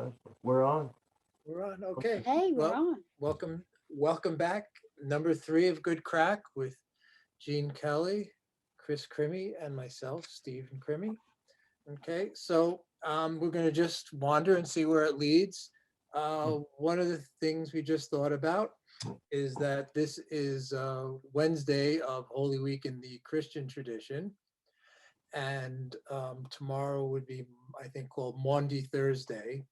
pleasure. We're on. We're on. Okay. Hey, we're Well, on. welcome back. Number 3 of Good Craic with Gene Kelly, Krys Crimi, and myself, Steve Crimi. Okay, so we're going to just wander and see where it leads. One of the things we just thought about is that this is Wednesday of Holy Week in the Christian tradition. And tomorrow would be, I think, called Maundy Thursday.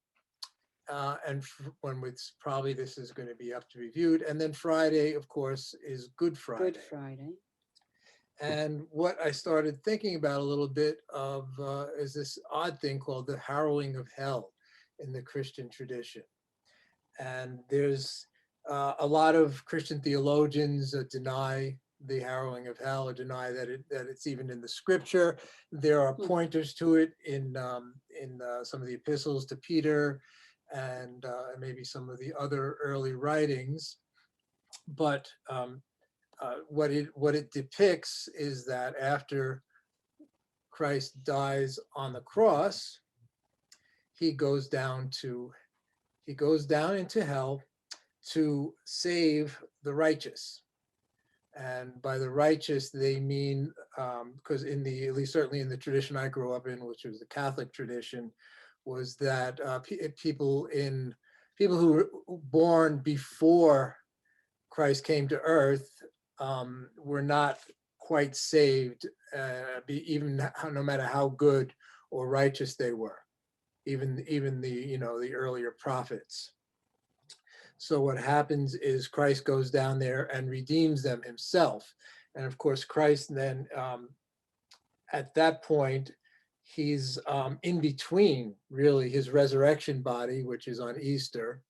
When it's probably this is going to be up to be viewed. And then Friday, of course, is Good Friday. Good Friday. And what I started thinking about a little bit of is this odd thing called the Harrowing of Hell in the Christian tradition. And there's a lot of Christian theologians deny the harrowing of hell or deny that it's even in the scripture. There are pointers to it in some of the epistles to Peter and maybe some of the other early writings. But what it depicts is that after Christ dies on the cross, he goes down into hell to save the righteous. And by the righteous, they mean, because at least certainly in the tradition I grew up in, which was the Catholic tradition, was that people who were born before Christ came to earth were not quite saved, no matter how good or righteous they were, even the earlier prophets. So what happens is Christ goes down there and redeems them himself. And of course, Christ then, at that point, he's in between really his resurrection body, which is on Easter,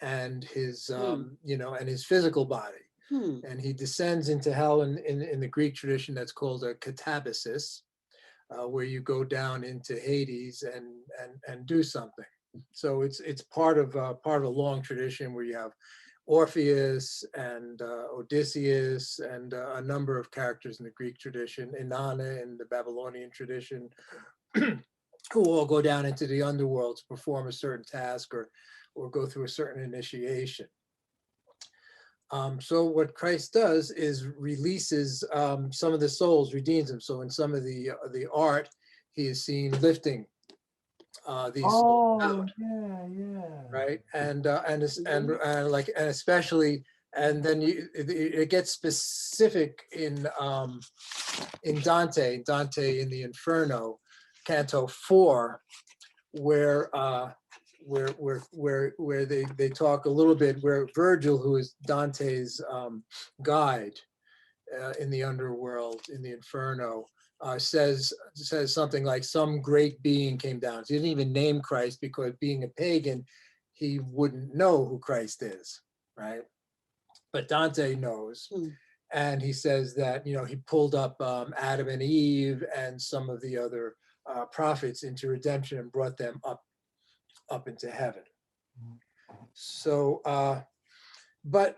and his, and his physical body. And he descends into hell in the Greek tradition that's called a katabasis, where you go down into Hades and do something. So it's part of a long tradition where you have Orpheus and Odysseus and a number of characters in the Greek tradition, Inanna in the Babylonian tradition, who all go down into the underworld to perform a certain task or go through a certain initiation. So what Christ does is releases some of the souls, redeems them. So in some of the art, he is seen lifting these souls out. Right, and especially, and then it gets specific in Dante in the Inferno, Canto 4, where they talk a little bit, where Virgil, who is Dante's guide in the underworld, in the Inferno, says something like some great being came down. So he didn't even name Christ because, being a pagan, he wouldn't know who Christ is, right? But Dante knows. And he says that, he pulled up Adam and Eve and some of the other prophets into redemption and brought them up into heaven. So, but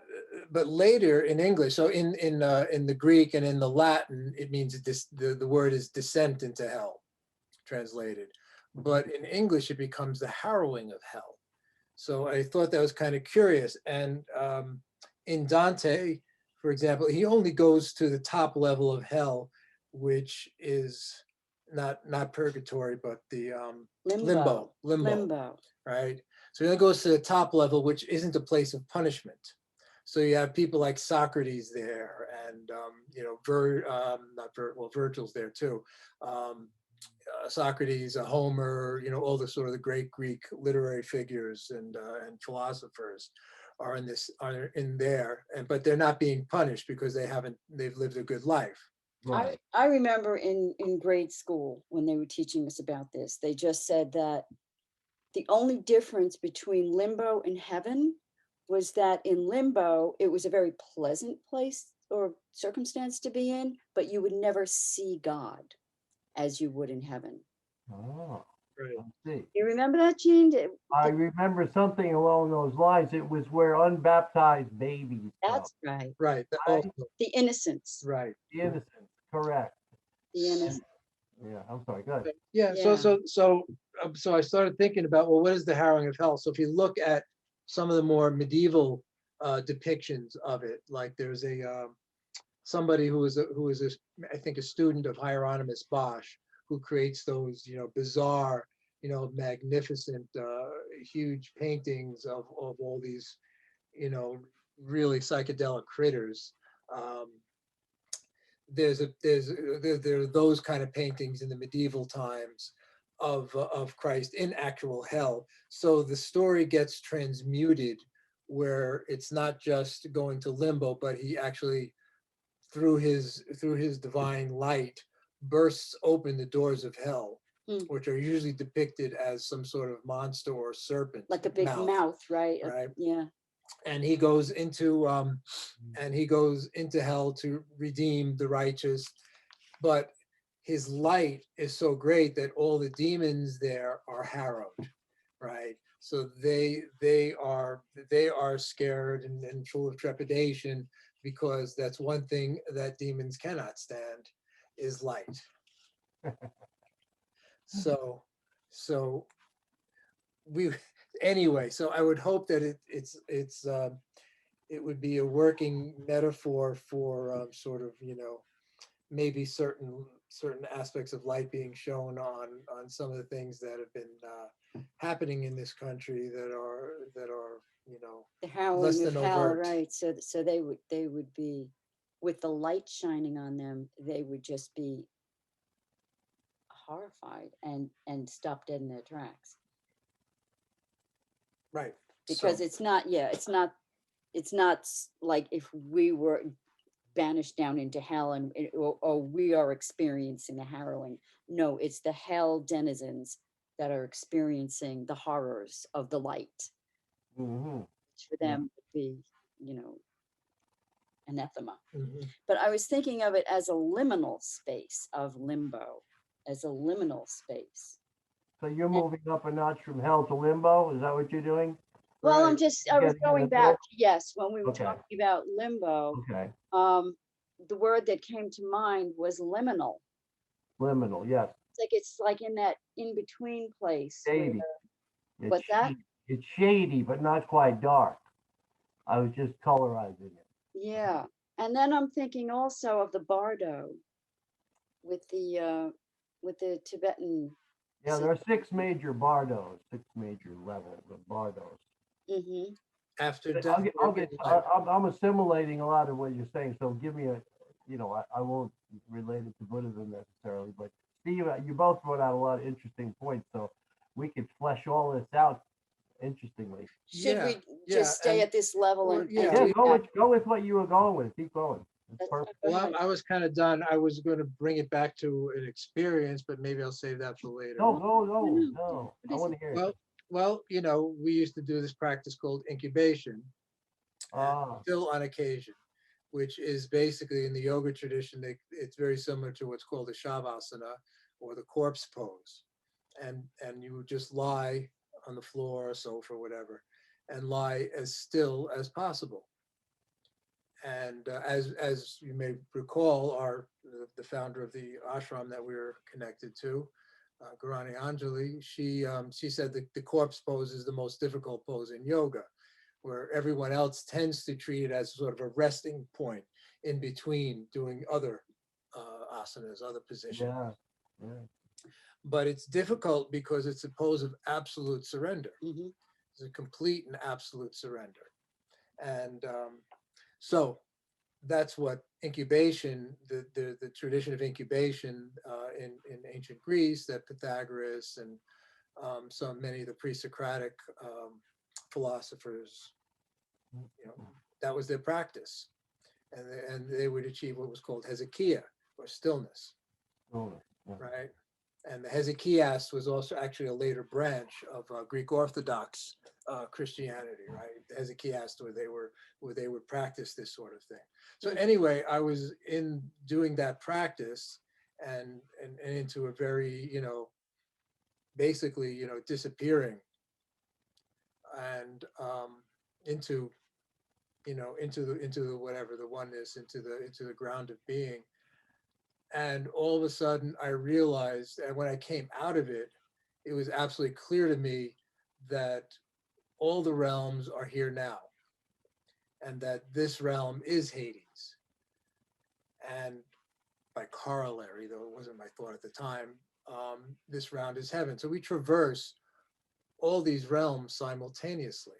later in English, so in the Greek and in the Latin, it means the word is descent into hell, translated. But in English, it becomes the harrowing of hell. So I thought that was kind of curious. And in Dante, for example, he only goes to the top level of hell, which is not purgatory, but the limbo, right? So he only goes to the top level, which isn't a place of punishment. So you have people like Socrates there, and Virgil's there too. Socrates, Homer, all the sort of the great Greek literary figures and philosophers are in there, but they're not being punished because they've lived a good life. Right. I remember in grade school when they were teaching us about this, they just said that the only difference between limbo and heaven was that in limbo, it was a very pleasant place or circumstance to be in, but you would never see God as you would in heaven. Oh, Right. I see. You remember that, Gene? I remember something along those lines. It was where unbaptized babies go. That's right. Right. The innocence. Right. The innocence, correct. The innocence. Yeah, I'm sorry, go ahead. Yeah. Yeah. So so I started thinking about, well, what is the Harrowing of Hell? So if you look at some of the more medieval depictions of it, like there's somebody who is I think a student of Hieronymus Bosch, who creates those, bizarre, magnificent, huge paintings of all these, really psychedelic critters. There are those kind of paintings in the medieval times of Christ in actual hell. So the story gets transmuted, where it's not just going to limbo, but he actually, through his divine light, bursts open the doors of hell, which are usually depicted as some sort of monster or serpent, Like a big mouth, right? Right. Yeah. And he goes into hell to redeem the righteous, but his light is so great that all the demons there are harrowed, right? So they are scared and full of trepidation, because that's one thing that demons cannot stand, is light. So we anyway. So I would hope that it would be a working metaphor for sort of, maybe certain aspects of light being shown on some of the things that have been happening in this country that are The Harrowing less of than Hell, overt. right? So they would be, with the light shining on them, they would just be horrified and stop dead in their tracks. Right. Because So, it's not like if we were banished down into hell or we are experiencing a harrowing. No, it's the hell denizens that are experiencing the horrors of the light. Mm-hmm. Which for them would be, anathema. mhm. But I was thinking of it as a liminal space of limbo, as a liminal space. So you're moving up a notch from hell to limbo? Is that what you're doing? Well, Right. I was Getting in going the back, middle? yes, when we were Okay. talking about limbo, Okay. the word that came to mind was liminal. Liminal, yes. It's like in that in-between place. where- Shady. What's that? It's shady, but not quite dark. I was just colorizing it. Yeah. And then I'm thinking also of the bardo with the Tibetan. Yeah, there are 6 major bardos, 6 major levels of bardos. Mm-hmm. After But death, I'm assimilating a lot of what you're saying. So give me I won't relate it to Buddhism necessarily, but Steve, you both brought out a lot of interesting points. So we could flesh all this out interestingly. Should Yeah, we yeah, just stay and- at this level well, and yeah, do Yeah, that? go with what you were going with. Keep going. It's That's- perfect. go well, ahead. I was kind of done. I was going to bring it back to an experience, but maybe I'll save that for later. No. What I is want to hear it. Well, we used to do this practice called incubation, Ah, still on occasion, which is basically in the yoga tradition, it's very similar to what's called the shavasana, or the corpse pose. And you would just lie on the floor or sofa or whatever, and lie as still as possible. And as you may recall, the founder of the ashram that we were connected to, Gurani Anjali, she said that the corpse pose is the most difficult pose in yoga, where everyone else tends to treat it as sort of a resting point in between doing other asanas, other positions. yeah. But it's difficult because it's a pose of absolute surrender. Mhm. It's a complete and absolute surrender. And so that's what incubation, the tradition of incubation in ancient Greece, that Pythagoras and many of the pre-Socratic philosophers, that was their practice. And they would achieve what was called hezekiah, or stillness, Oh, yeah. right? And the hezekias was also actually a later branch of Greek Orthodox Christianity, right? The hezekias, where they would practice this sort of thing. So anyway, I was in doing that practice and into a very, basically, disappearing, and into the whatever, the oneness, into the ground of being. And all of a sudden I realized, and when I came out of it, it was absolutely clear to me that all the realms are here now, and that this realm is Hades. And by corollary, though it wasn't my thought at the time, this round is heaven. So we traverse all these realms simultaneously.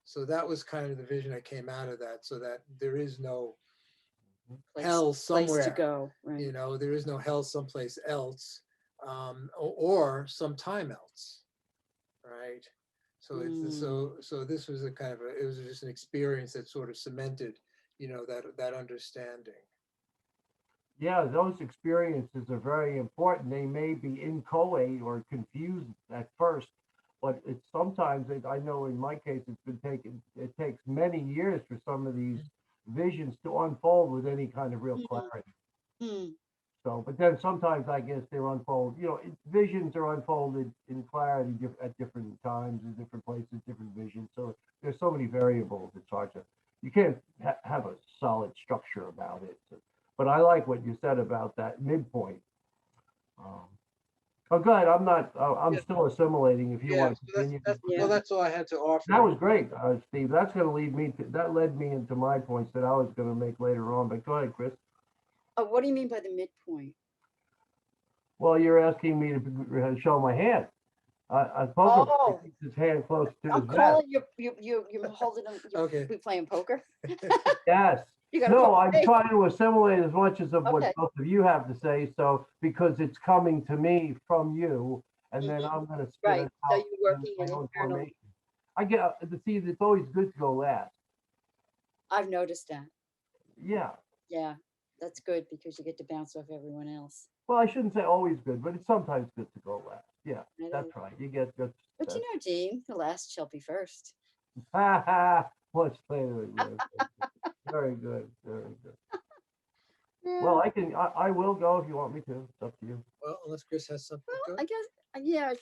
So that was kind of the vision that came out of that, so that there is no hell Place somewhere, to go, right? you know, there is no hell someplace else, or sometime else, right? So it's so this was a kind of it was just an experience that sort of cemented, you know, that understanding. Yeah, those experiences are very important. They may be inchoate or confused at first, but it's sometimes, I know in my case, it takes many years for some of these visions to unfold with any kind of real clarity. Hmm. So, but then sometimes I guess they're visions are unfolded in clarity at different times, in different places, different visions. So there's so many variables. It's hard to, you can't have a solid structure about it. So, but I like what you said about that midpoint. Oh, good. I'm Yeah. still assimilating. If you Yeah, want to so continue. Yeah. that's all I had to offer. That was great, Steve. That led me into my points that I was going to make later on. But go ahead, Krys. Oh, what do you mean by the midpoint? Well, you're asking me to show my hand. A poker player Oh. keeps his hand close to I'm his vest. calling you holding them. Okay. We playing poker. Yes. You got No, a I'm trying to assimilate as much as of what Okay. both of you have to say. So because it's coming to me from you, and then I'm going to spit Right. it So out you're in working my in own internal. formation. I get to see. It's always good to go last. I've noticed that. Yeah. Yeah, that's good because you get to bounce off everyone else. Well, I shouldn't say always good, but it's sometimes good to go last. Yeah, It that's is. right. You get good. But you know, Dean, the last shall be first. Ha ha. Much later. Yes. Very good. Very good. Yeah. Well, I will go if you want me to. It's up to you. Well, unless Krys has something Well, to I guess, yeah,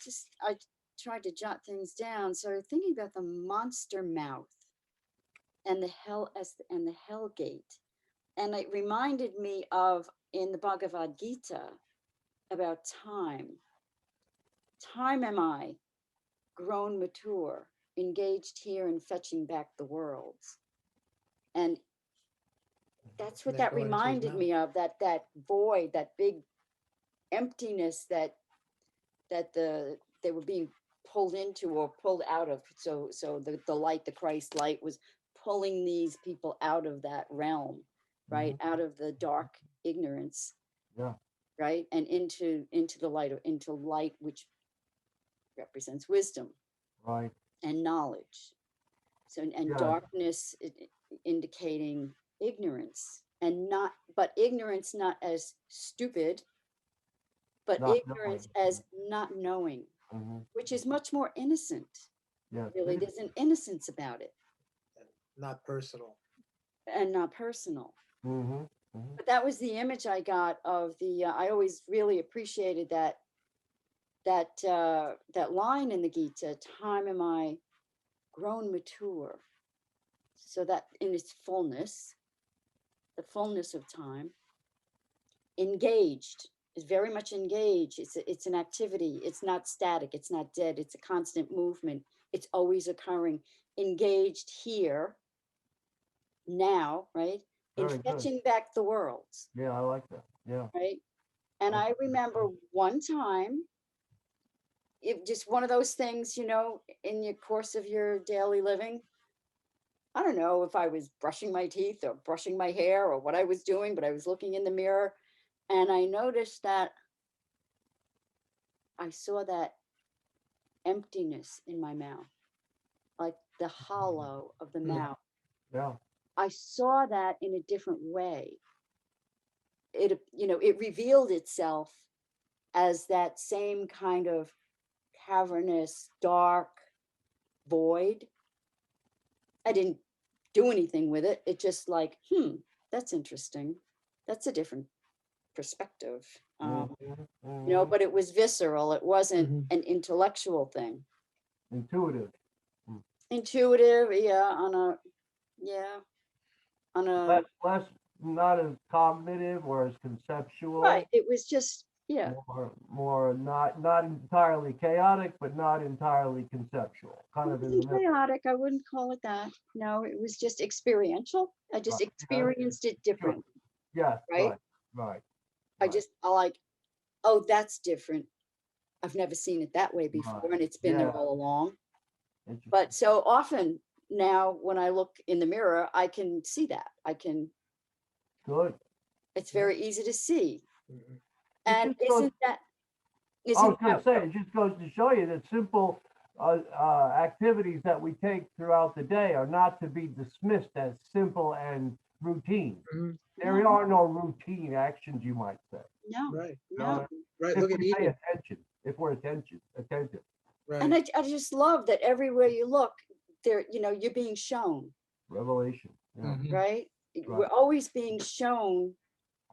I tried to jot things down. So thinking about the monster mouth and the hell gate. And it reminded me of in the Bhagavad Gita about time. Time am I, grown mature, engaged here in fetching back the worlds. And that's what And then that going into his reminded me of, that void, that big emptiness that they were being pulled into or pulled out of. So the light, the Christ light, was pulling these people out of that realm, right? Out of the dark ignorance, Yeah. right? And into the light, into light, which represents wisdom Right. and knowledge. So and Yeah. darkness indicating ignorance, and but ignorance not as stupid, but Not ignorance knowing. as not knowing, which is much more innocent. Yes. Really, there's an innocence about it not personal. and not personal. Mm-hmm. But that was the image I got of the. I always really appreciated that line in the Gita: "Time am I grown mature." So that in its fullness, the fullness of time, engaged is very much engaged. It's an activity. It's not static. It's not dead. It's a constant movement. It's always occurring. Engaged here, now, right? In Very good. fetching back the worlds. Yeah, I like that. Yeah. Right. And I remember one time, it just one of those things, you know, in the course of your daily living. I don't know if I was brushing my teeth or brushing my hair or what I was doing, but I was looking in the mirror and I noticed that I saw that emptiness in my mouth, like the hollow of the mouth. Yeah. I saw that in a different way. It revealed itself as that same kind of cavernous, dark void. I didn't do anything with it. It just like, that's interesting. That's a different perspective. But it was visceral. It wasn't an intellectual thing. Intuitive. Intuitive, on a Less not as cognitive or as conceptual. right. It was just Yeah. more not entirely chaotic, but not entirely conceptual. Kind It of in the wasn't middle. chaotic. I wouldn't call it that. No, it was just experiential. I just Right, yeah, experienced it sure. different, Yes, right? right. I like, oh, that's different. I've never seen it that way before, Right. and it's been there Yeah. all along. Interesting. But so often now when I look in the mirror, I can see that. Good. It's very easy to see. Mhm. And It just goes, I was going to say, it just goes to show you that simple activities that we take throughout the day are not to be dismissed as simple and routine. Mhm. There No. are no routine actions, you might say. No, Right, no. right. If Look at we pay eating. attention, if we're attentive. And Right. I just love that everywhere you look, there, you're being shown, Revelation. Yeah. Mhm. right? We're Right. always being shown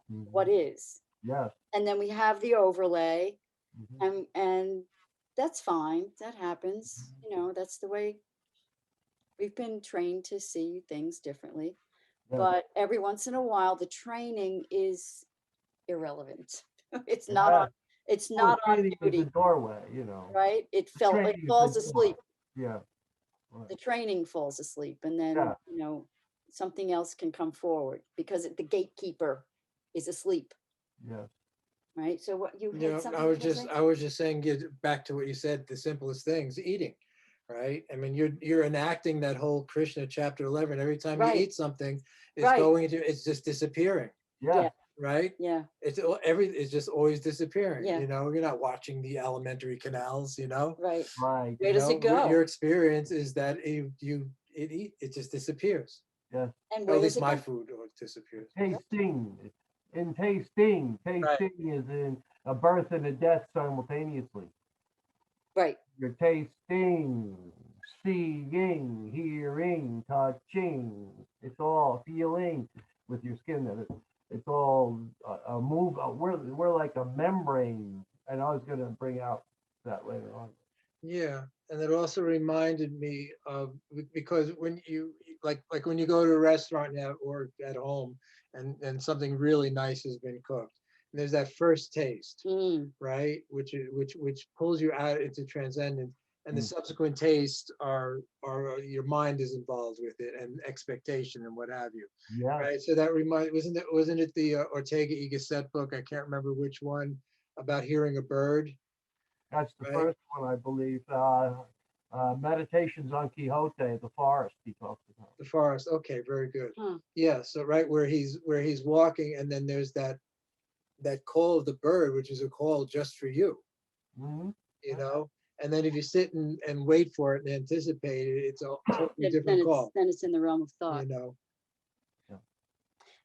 what Mhm. is. Yes. And then we have the overlay, Mhm. and that's fine. That happens. That's the way we've been trained to see things differently. Yes. But every once in a while, the training is irrelevant. It's not Yeah. on, it's Well, not the on training is the duty, doorway, right? It The fell, it training is the falls door. asleep. Yeah. Right. The training falls asleep, and then, Yeah. something else can come forward because the gatekeeper is asleep, Yes. right? So what you had Yeah, something you were saying? I was just saying, get back to what you said, the simplest things, eating, right? I mean, you're enacting that whole Krishna chapter 11. Every time you Right. eat something, Right. it's just disappearing, Yeah, Yeah. right? yeah, It's just always disappearing. Yeah. You're not watching the alimentary canals, right. Right. Where does it go? Your experience is that it just disappears. Yes. And Or where at does least it my go? food disappears. Tasting. In tasting. Right. Tasting is in a birth and a death simultaneously. Right. You're tasting, seeing, hearing, touching. It's all feeling with your skin. It's all a move. We're like a membrane, and I was going to bring out that later on. Yeah, and it also reminded me of, because when you like when you go to a restaurant now or at home, and something really nice has been cooked, and there's that first taste, Mm, right, which pulls you out into transcendence, and the Mm. subsequent taste are your mind is involved with it, and expectation and what have you, Yeah, right? So that wasn't it the Ortega y Gasset book? I can't remember which one, about hearing a bird, that's the right? first one, I believe. Meditations on Quixote, the forest he talks about. The forest. Okay, very good. huh. Yeah, so right where he's walking, and then there's that call of the bird, which is a call just for you, Mm-hmm. you know. And then if you sit and wait for it and anticipate it, it's a totally Then different call, it's in the realm of thought. you know.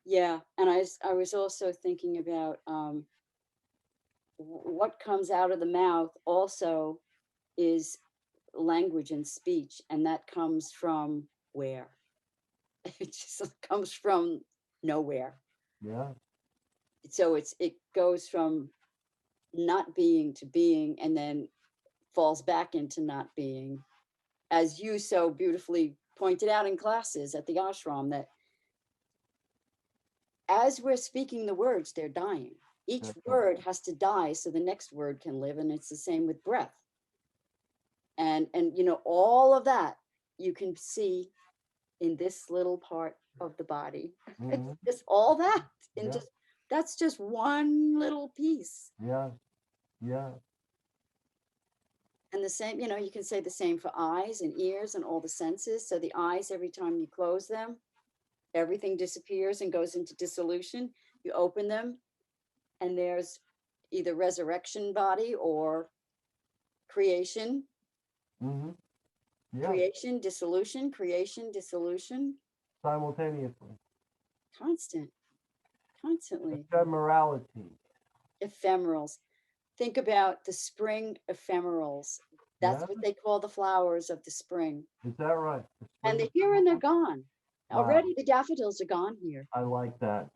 Yeah. And I was also thinking about what comes out of the mouth also is language and speech, and that comes from where? It just comes from nowhere. Yeah. So it goes from not being to being, and then falls back into not being, as you so beautifully pointed out in classes at the ashram, that as we're speaking the words, they're dying. Each That's right. word has to die so the next word can live, and it's the same with breath. And all of that you can see in this little part of the body. Mhm. Just all that, and Yeah. that's just one little piece. Yeah. Yeah. And the same, you can say the same for eyes and ears and all the senses. So the eyes, every time you close them, everything disappears and goes into dissolution. You open them, and there's either resurrection body or creation, Mm-hmm. Yeah. creation, dissolution, creation, dissolution, Simultaneously. constantly. Ephemerality. Ephemerals. Think about the spring ephemerals. That's Yeah. what they call the flowers of the spring. Is that right? The And they're spring here and they're gone. Wow. Already the daffodils are gone here. I like that.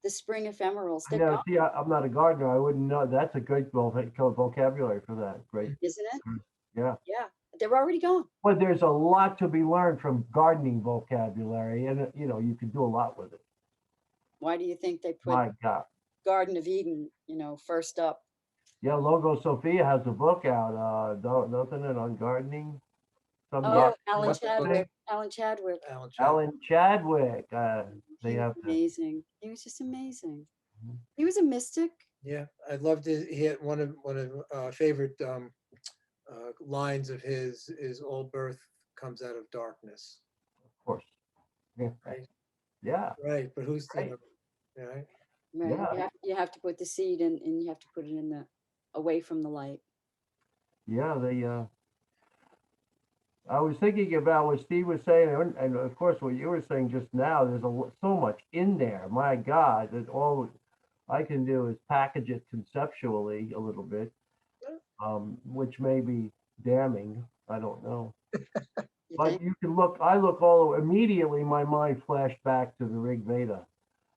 The spring ephemerals, I they're know. gone, See, I'm not a gardener. I wouldn't know. That's a great vocabulary for that. Great. isn't it? Yeah. Yeah, they're already gone. But there's a lot to be learned from gardening vocabulary, and you can do a lot with it. Why do you think they put My God. Garden of Eden, first up. Yeah, Logosophia has a book out. Nothing on gardening. Some Oh, gardening what's the book? Alan Chadwick. Alan Chadwick. Alan Chadwick. They He was have to. amazing. He was just amazing. Mhm. He was a mystic. Yeah, I loved it. He had one of favorite lines of his is all birth comes out of darkness. Of course. Yeah. Right. Yeah. Right, but who's Right. right? Right. Yeah. You have to put the seed in, and you have to put it in the away from the light. Yeah. I was thinking about what Steve was saying, and of course what you were saying just now. There's so much in there. My God, that all I can do is package it conceptually a little bit, which may be damning. I don't know. You But think? you can look. I look all immediately. My mind flashed back to the Rig Veda,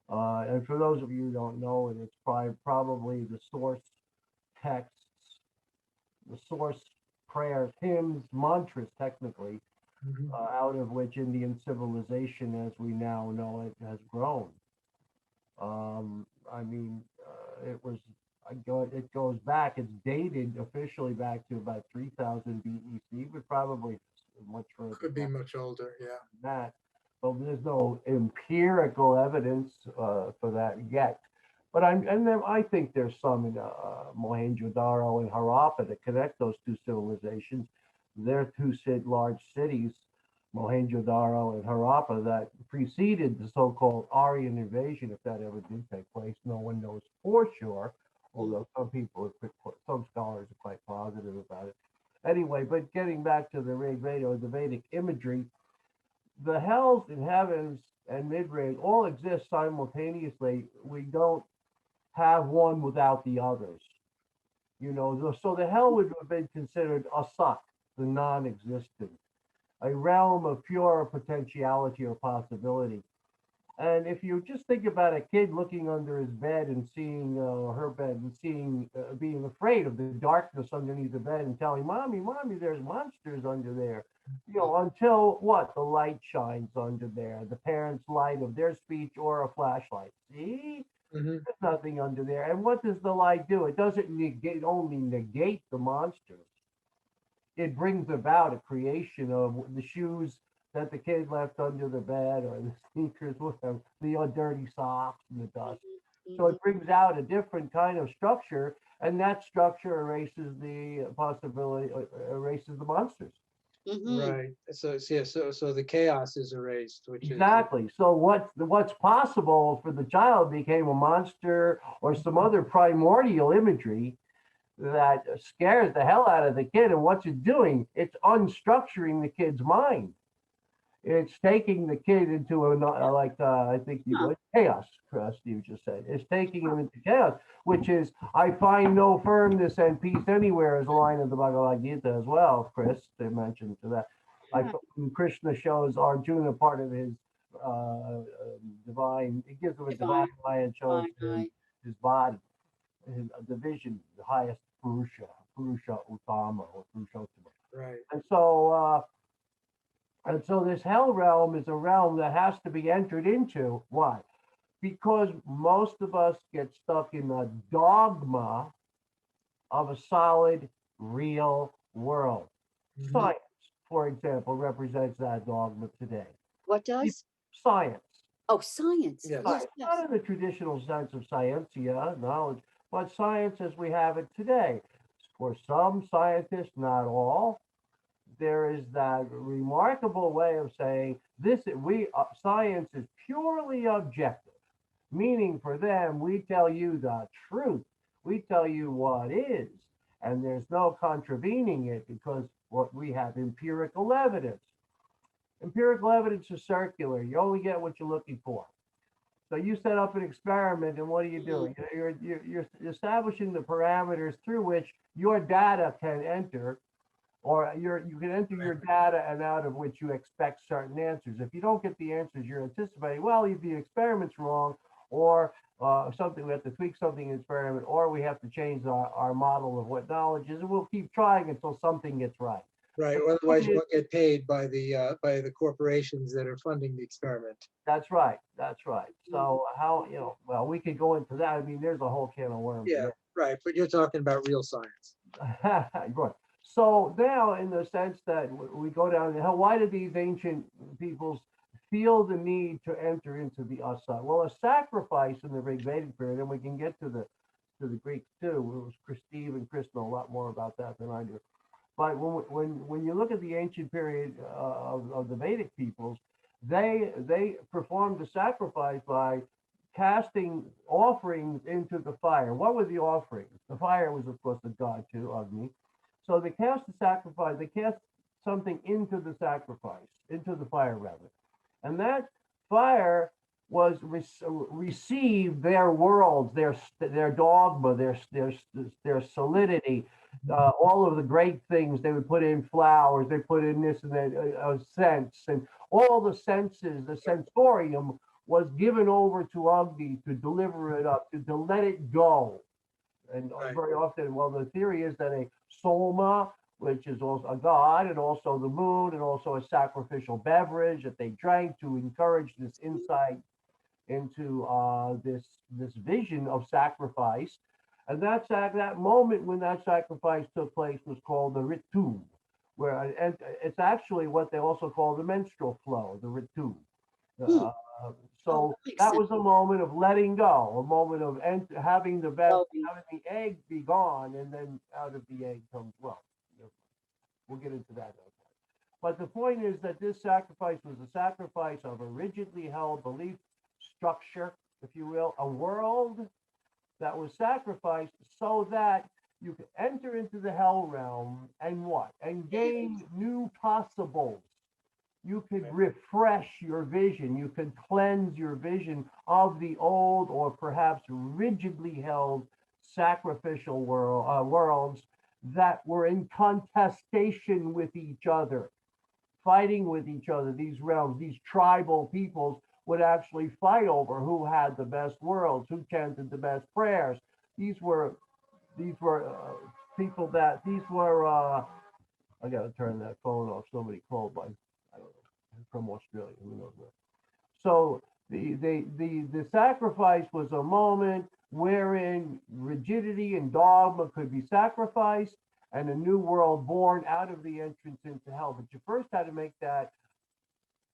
and for those of you who don't know, and it's probably the source texts, the source prayers, hymns, mantras, technically, Mhm. out of which Indian civilization, as we now know it, has grown. I mean, it goes back. It's dated officially back to about 3000 BEC, but probably much further Could be back much older. Yeah. than that. But there's no empirical evidence for that yet. But I think there's some in Mohenjo-daro and Harappa that connect those two civilizations. They're two large cities, Mohenjo-daro and Harappa, that preceded the so-called Aryan invasion, if that ever did take place. No one knows for sure, although some scholars are quite positive about it. Anyway, but getting back to the Rig Veda, or the Vedic imagery, the hells and heavens and mid-range all exist simultaneously. We don't have one without the others. So the hell would have been considered asat, the non-existent, a realm of pure potentiality or possibility. And if you just think about a kid looking under his bed and seeing her bed and being afraid of the darkness underneath the bed and telling mommy, there's monsters under there. Until what? The light shines under there, the parents' light of their speech or a flashlight. See? Mhm. There's nothing under there. And what does the light do? It doesn't only negate the monsters. It brings about a creation of the shoes that the kid left under the bed, or the sneakers, whatever, the dirty socks and the dust. So it brings out a different kind of structure, and that structure erases the possibility, erases the monsters. Right. So the chaos is erased, which Exactly. So what's possible for the child became a monster or some other primordial imagery that scares the hell out of the kid. And what's it doing? It's unstructuring the kid's mind. It's taking the kid into I think you would chaos. Steve just said it's taking him into chaos, which is I find no firmness and peace anywhere, is a line of the Bhagavad Gita as well. Krys, they mentioned to that. Krishna shows Arjuna part of his divine. He gives him a divine eye and shows him his body, the vision, the highest Purusha Uttama or Purushottama. right. And so this hell realm is a realm that has to be entered into. Why? Because most of us get stuck in the dogma of a solid, real world. Mhm. Science, for example, represents that dogma today. What does? Science. Oh, science. Yes. Yes, Not yes. in the traditional sense of scientia, knowledge, but science as we have it today. For some scientists, not all, there is that remarkable way of saying science is purely objective, meaning for them, we tell you the truth. We tell you what is, and there's no contravening it because what we have empirical evidence. Empirical evidence is circular. You only get what you're looking for. So you set up an experiment, and what are you doing? You're establishing the parameters through which your data can enter, or you can enter your data and out of which you expect certain answers. If you don't get the answers you're anticipating, well, either the experiment's wrong, or something, we have to tweak something in the experiment, or we have to change our model of what knowledge is, and we'll keep trying until something gets right. Right, or otherwise you won't get paid by the corporations that are funding the experiment. That's right. That's right. So how, well, we could go into that. I mean, there's a whole can of worms. Yeah, right, but you're talking about real science. Right. So now, in the sense that we go down the hell, why did these ancient peoples feel the need to enter into the asat? Well, a sacrifice in the Rig Vedic period, and we can get to the Greeks too. It was Steve and Chris know a lot more about that than I do. But when you look at the ancient period of the Vedic peoples, they performed the sacrifice by casting offerings into the fire. What were the offerings? The fire was, of course, the god too, Agni. So they cast the sacrifice. They cast something into the sacrifice, into the fire rather, and that fire was received their worlds, their dogma, their solidity, all of the great things. They would put in flowers, they put in this and that, sense, and all the senses, the sensorium was given over to Agni to deliver it up, to let it go. And Right. very often, well, the theory is that a soma, which is also a god, and also the moon, and also a sacrificial beverage that they drank to encourage this insight into this vision of sacrifice. And that moment when that sacrifice took place was called the ritu, where and it's actually what they also call the menstrual flow, the ritu. Uh, so that was a moment of letting go, a moment of having the egg be gone, and then out of the egg comes wealth. We'll get into that. But the point is that this sacrifice was a sacrifice of a rigidly held belief structure, if you will, a world that was sacrificed so that you could enter into the hell realm and what? And gain new possibles. You could refresh your vision. You could cleanse your vision of the old or perhaps rigidly held sacrificial worlds that were in contestation with each other, fighting with each other. These realms, these tribal peoples would actually fight over who had the best worlds, who chanted the best prayers. These were people that these were. I got to turn that phone off. Somebody called by, I don't know, from Australia. Who knows where? So the sacrifice was a moment wherein rigidity and dogma could be sacrificed and a new world born out of the entrance into hell. But you first had to make that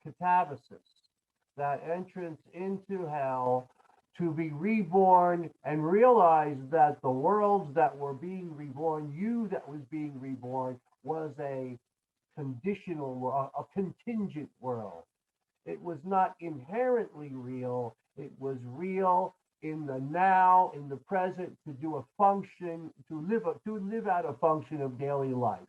catabasis, that entrance into hell, to be reborn and realize that the worlds that were being reborn, you that was being reborn, was a conditional, a contingent world. It was not inherently real. It was real in the now, in the present, to do a function, to live out a function of daily life,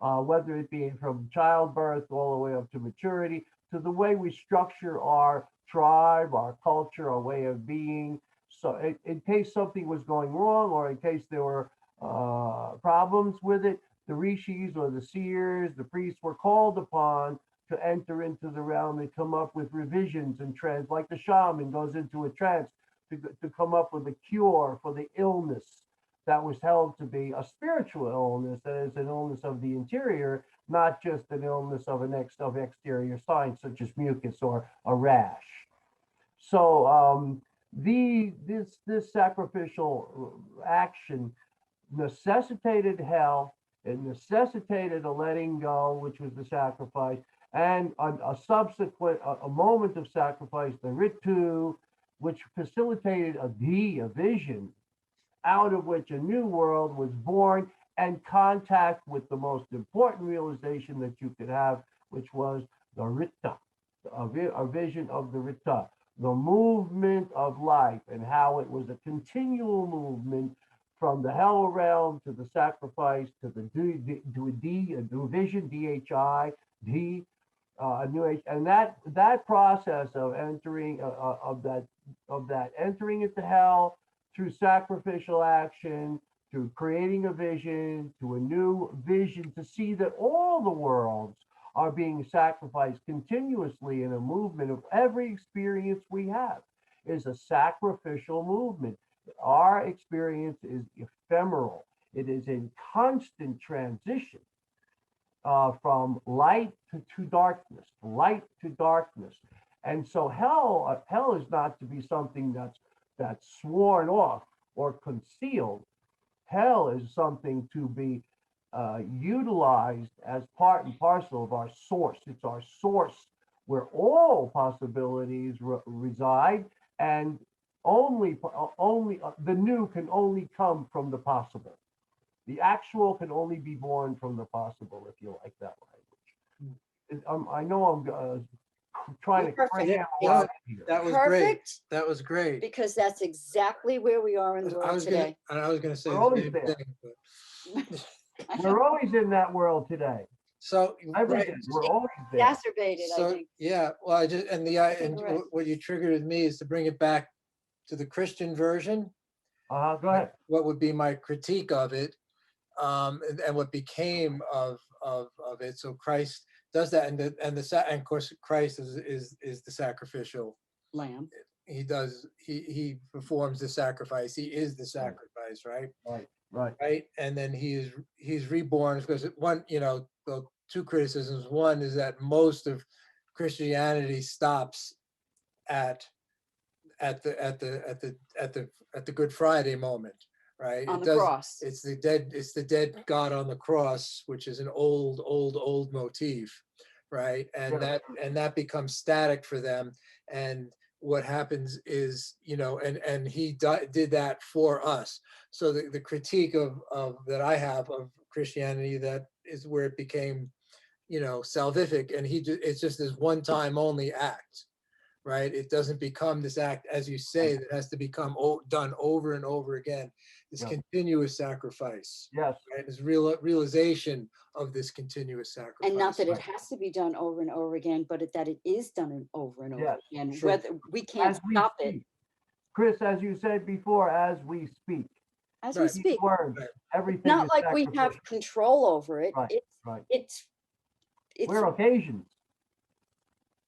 whether it be from childbirth all the way up to maturity, to the way we structure our tribe, our culture, our way of being. So in case something was going wrong, or in case there were problems with it, the rishis or the seers, the priests were called upon to enter into the realm and come up with revisions and trance, like the shaman goes into a trance to come up with a cure for the illness that was held to be a spiritual illness, that is an illness of the interior, not just an illness of exterior signs such as mucus or a rash. So this sacrificial action necessitated hell. It necessitated a letting go, which was the sacrifice, and a subsequent a moment of sacrifice, the ritu, which facilitated a vision out of which a new world was born, and contact with the most important realization that you could have, which was the Rita, a vision of the Rita, the movement of life, and how it was a continual movement from the hell realm to the sacrifice to a new vision, DHI, a new age, and that process of entering of that entering into hell through sacrificial action, to creating a vision, to a new vision, to see that all the worlds are being sacrificed continuously in a movement of every experience we have is a sacrificial movement. Our experience is ephemeral. It is in constant transition. from light to darkness, light to darkness. And so hell is not to be something that's sworn off or concealed. Hell is something to be utilized as part and parcel of our source. It's our source where all possibilities reside, and only the new can only come from the possible. The actual can only be born from the possible, if you like that language. I know I'm trying to Perfect. cram Yeah, a lot in here. That was great. Perfect. That was great. Because that's exactly where we are in the I world was today. gonna say We're the always same there. thing, but We're always in that world today. so Every right. day, we're always there. Exacerbated, I So think. yeah, well, and Correct. what you triggered with me is to bring it back to the Christian version. Go ahead. What would be my critique of it, and what became of it. So Christ does that, and of course Christ is the sacrificial. Lamb. He performs the sacrifice. He is the sacrifice, right? Right. Right, and then he's reborn, because one, the two criticisms. One is that most of Christianity stops at the Good Friday moment, right? On the cross. It's the dead God on the cross, which is an old motif, right? And Yeah. that becomes static for them. And what happens is, and he did that for us. So the critique of that I have of Christianity, that is where it became, salvific, and it's just this one time only act, right? It doesn't become this act, as you say, that has to become done over and over again. This Yeah. continuous sacrifice, Yes. right? This realization of this continuous sacrifice. And not that it right? has to be done over and over again, but that it is done over and over Yes, again. sure. Whether we can't As we stop it speak. Chris, as you said before, as we speak. as Right. we These speak. words, Right. everything Not is like we sacrificial. have control over it. Right, right. It's We're occasions.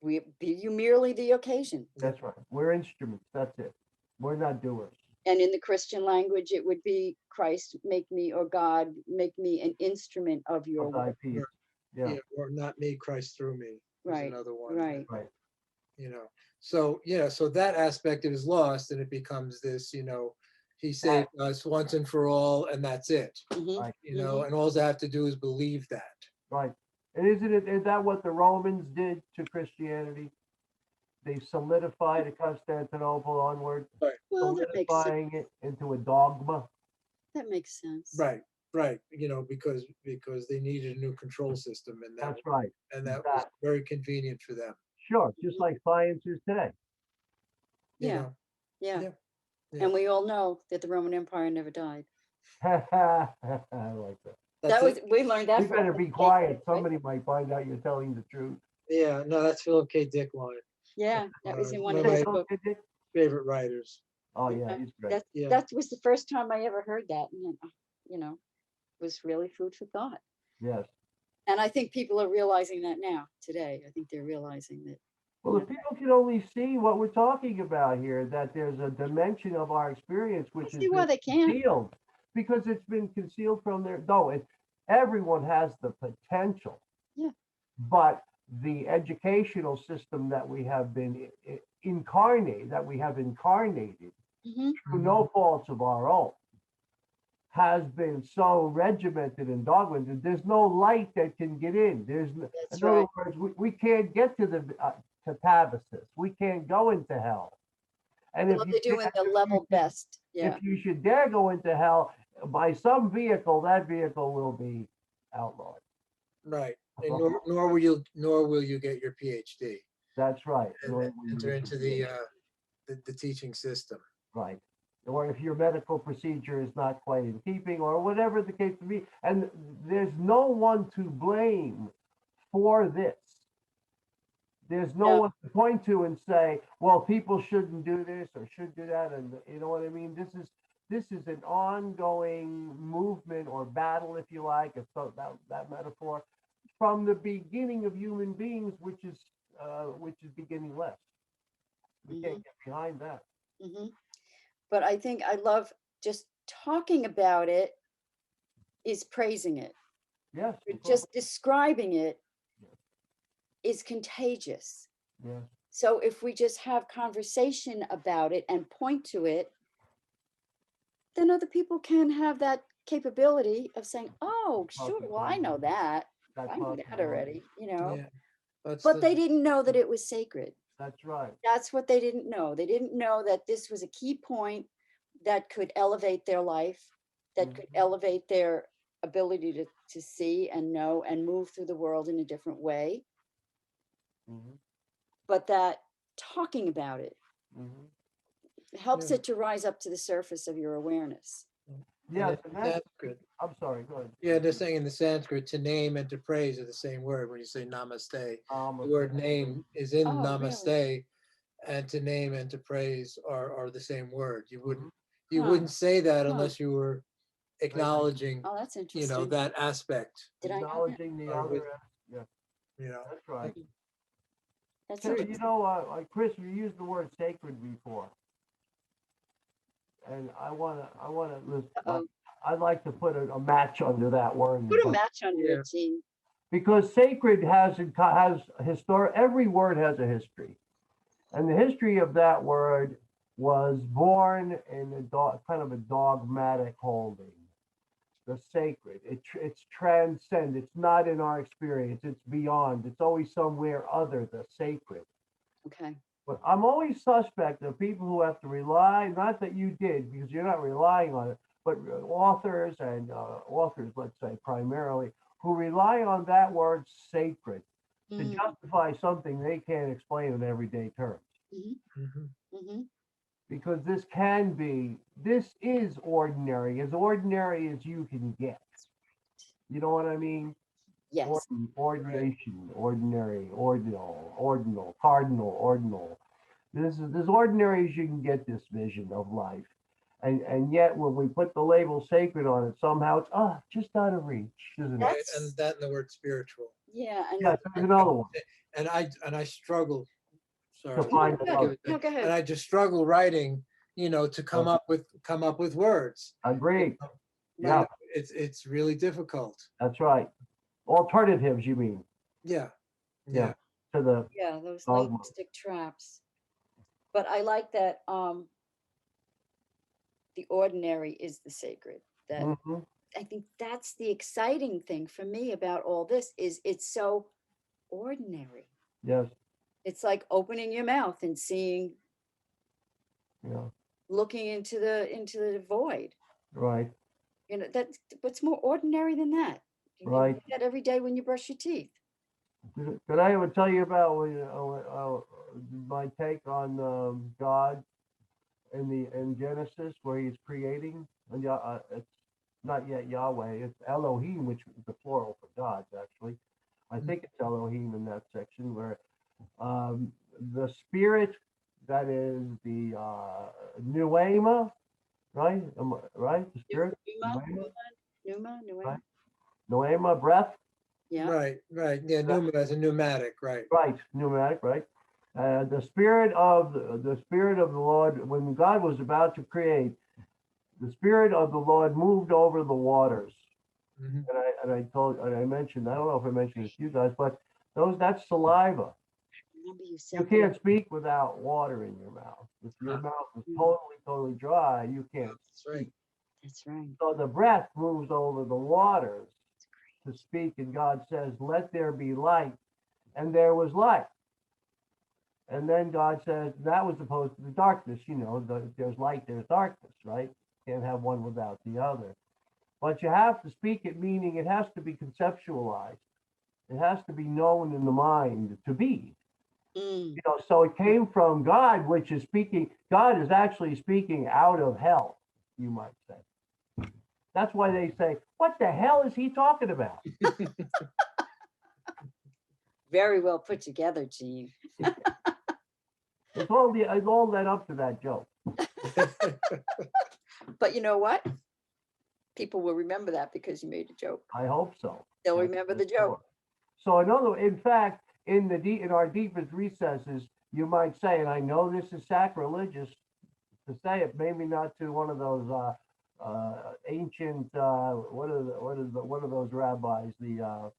you merely the occasion. That's right. We're instruments. That's it. We're not doers. And in the Christian language, it would be Christ make me, or God make me an instrument of your Of thy will. peace. Yeah, Yeah. or not me, Christ through me. Is Right, another one. right. Right. So that aspect is lost, and it becomes this, he saved us once and for all, and that's it. Mhm, Right. mhm. And all they have to do is believe that. Right. And is that what the Romans did to Christianity? They solidified Constantinople onward, Right. Well, that makes sense. solidifying it into a dogma. That makes sense. Right. Because they needed a new control system, and That's right. was Exactly. very convenient for them. Sure. Just like science is today. You Yeah. know? Yeah. Yeah. And we all know that the Roman Empire never died. I like that. That was we learned that You from better be Philip K. quiet. Dick, right? Somebody might find out you're telling the truth. Yeah, no, that's Philip K. Dick line. Yeah, that was in one One of of his my books. favorite writers. Oh yeah, Okay. he's great. That was the first time I ever heard that, and was really food for thought. Yes. And I think people are realizing that now today. I think they're realizing that. Well, if people can only see what we're talking about here, that there's a dimension of our experience which see is why they can't. concealed, because it's been concealed from their. No, everyone has the potential. Yeah. But the educational system that we have been incarnated, Mhm. through no faults of our own, has been so regimented and dogmated. There's no light that can get in. That's In other right. words, we can't get to the catabasis. We can't go into hell. And Well, they're doing the level best. Yeah. if you should dare go into hell by some vehicle, that vehicle will be outlawed. Right. And nor will you get your PhD That's right. and enter into the teaching system. Right. Or if your medical procedure is not quite in keeping, or whatever the case may be. And there's no one to blame for this. There's no one to point to and say, well, people shouldn't do this or should do that. And you know what I mean? This is an ongoing movement or battle, if you like, if so, that metaphor, from the beginning of human beings, which is beginningless. We can't get behind that. Mm-hmm. But I think I love just talking about it is praising it. Yes. But of course. just describing it Yes. is contagious. Yes. So if we just have conversation about it and point to it, then other people can have that capability of saying, oh, sure, well, I know that. That's I knew that possible. already, you know. Yeah. That's But the- they didn't know that it was sacred. That's right. That's what they didn't know. They didn't know that this was a key point that could elevate their life, that could Mhm. elevate their ability to see and know and move through the world in a different way. Mhm. But that talking about it Mhm. helps Yeah. it to rise up to the surface of your awareness. Yes, in and that's. Sanskrit, I'm sorry. Go ahead. yeah, they're saying in the Sanskrit, to name and to praise are the same word when you say namaste. The word name is in Oh, really? namaste, and to name and to praise are the same word. You wouldn't Huh. wouldn't say that Huh. unless you were acknowledging, Oh, that's you interesting. know, that aspect. Did I know that? Acknowledging the Or other. with- Yeah, You know, that's right. That's So, you interesting. know, Krys, we used the word sacred before, and I wanna listen. Uh-oh. I'd like to put a match under that word. Put a match under Yeah. it, Gene. Because sacred has historic. Every word has a history, and the history of that word was born in kind of a dogmatic holding. The sacred, it's transcend. It's not in our experience. It's beyond. It's always somewhere other. The sacred. Okay. But I'm always suspect of people who have to rely. Not that you did, because you're not relying on it, but authors and authors, let's say primarily, who rely on that word sacred to Mhm, justify something they can't explain in everyday terms. Mhm. mhm. Because this is ordinary as you can get. You know what I mean? Yes. Ordination, ordinary, ordinal, cardinal. This is as ordinary as you can get this vision of life. And yet when we put the label sacred on it, somehow it's just out of reach, isn't it? Right, That's- and that and the word spiritual. Yeah. And Yes, there's another one And I struggle. Sorry. to find Go another. ahead. No, go And ahead. I just struggle writing, to come up with words. Agreed. You Yeah, know, it's really difficult. that's right. Alternatives, you mean? Yeah. Yeah. Yeah. To the Yeah, those dogma. linguistic traps. But I like that the ordinary is the sacred. That Mhm. I think that's the exciting thing for me about all this is it's so ordinary. Yes. It's like opening your mouth and seeing, Yeah. looking into the void. Right. You know, that's what's more ordinary than that. You can Right. do that every day when you brush your teeth. Did I ever tell you about my take on God in Genesis, where He's creating? And it's not yet Yahweh. It's Elohim, which is the plural for gods. Actually, I think it's Elohim in that section where the spirit, that is the Nuema, right? Right, the spirit. Numa. Right? Noema, breath. Yeah. Right. Yeah, as a pneumatic, right. Right, pneumatic, right? The spirit of the Lord, when God was about to create, the spirit of the Lord moved over the waters. Mhm. And I mentioned, I don't know if I mentioned this to you guys, but that's saliva. Remember you You said can't speak without water in your mouth. If your Huh. mouth is Mm. totally dry, you can't. That's right. that's right. So the breath moves over the waters to speak, and God says, "Let there be light," and there was light. And then God says that was opposed to the darkness. There's light, there's darkness, right? Can't have one without the other. But you have to speak it, meaning it has to be conceptualized. It has to be known in the mind to be. Mm. So it came from God, which is speaking. God is actually speaking out of hell, you might say. That's why they say, "What the hell is he talking about?" Very well put together, Gene. It's all led up to that joke. But you know what? People will remember that because you made a joke. I hope so. They'll That's remember for the joke. sure. So in fact, in our deepest recesses, you might say, and I know this is sacrilegious to say it, maybe not to one of those ancient, what are those rabbis? The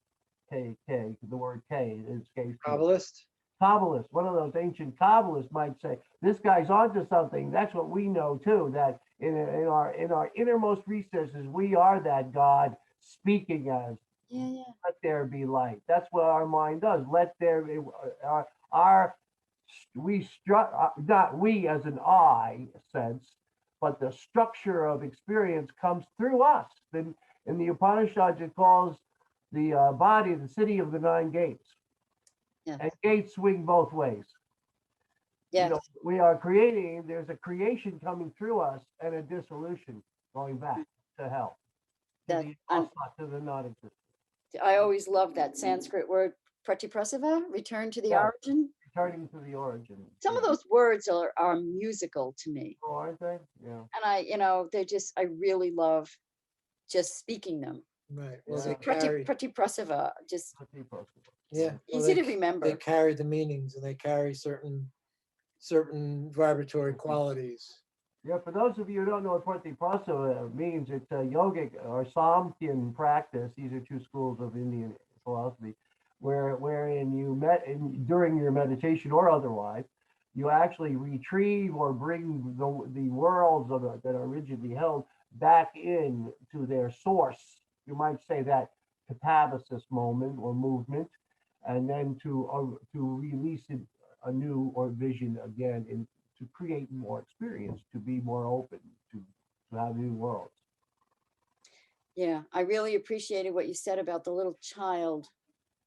K, the word K escapes me. Kabbalist. Kabbalist, one of those ancient Kabbalists might say, this guy's onto something. That's what we know too, that in our innermost recesses, we are that God speaking as, Yeah. let there be light. That's what our mind does. Let there be, our we struck, not we as an I sense, but the structure of experience comes through us. Then in the Upanishads, it calls the body the city of the nine gates. Yes. And gates swing both ways. Yes. We are creating, there's a creation coming through us and a dissolution going back to hell, to That the I'm- to the non-existent. I always love that Sanskrit word, pratiprasava, return to the Yeah. origin. Returning to the origin. Some of those words are musical to me. Oh, aren't they? Yeah. And they're just, I really love just speaking them. Right. Well, Yeah. they carry. Pratiprasava, just Yeah. Well, easy they to They remember. carry the meanings, and they carry certain vibratory qualities. Yeah, for those of you who don't know what Pratiprasava means, it's a yogic or Samkhyan practice. These are two schools of Indian philosophy, wherein during your meditation or otherwise, you actually retrieve or bring the worlds that are rigidly held back in to their source. You might say that catabasis moment or movement, and then to release it anew or vision again in to create more experience, to be more open, to have new worlds. Yeah, I really appreciated what you said about the little child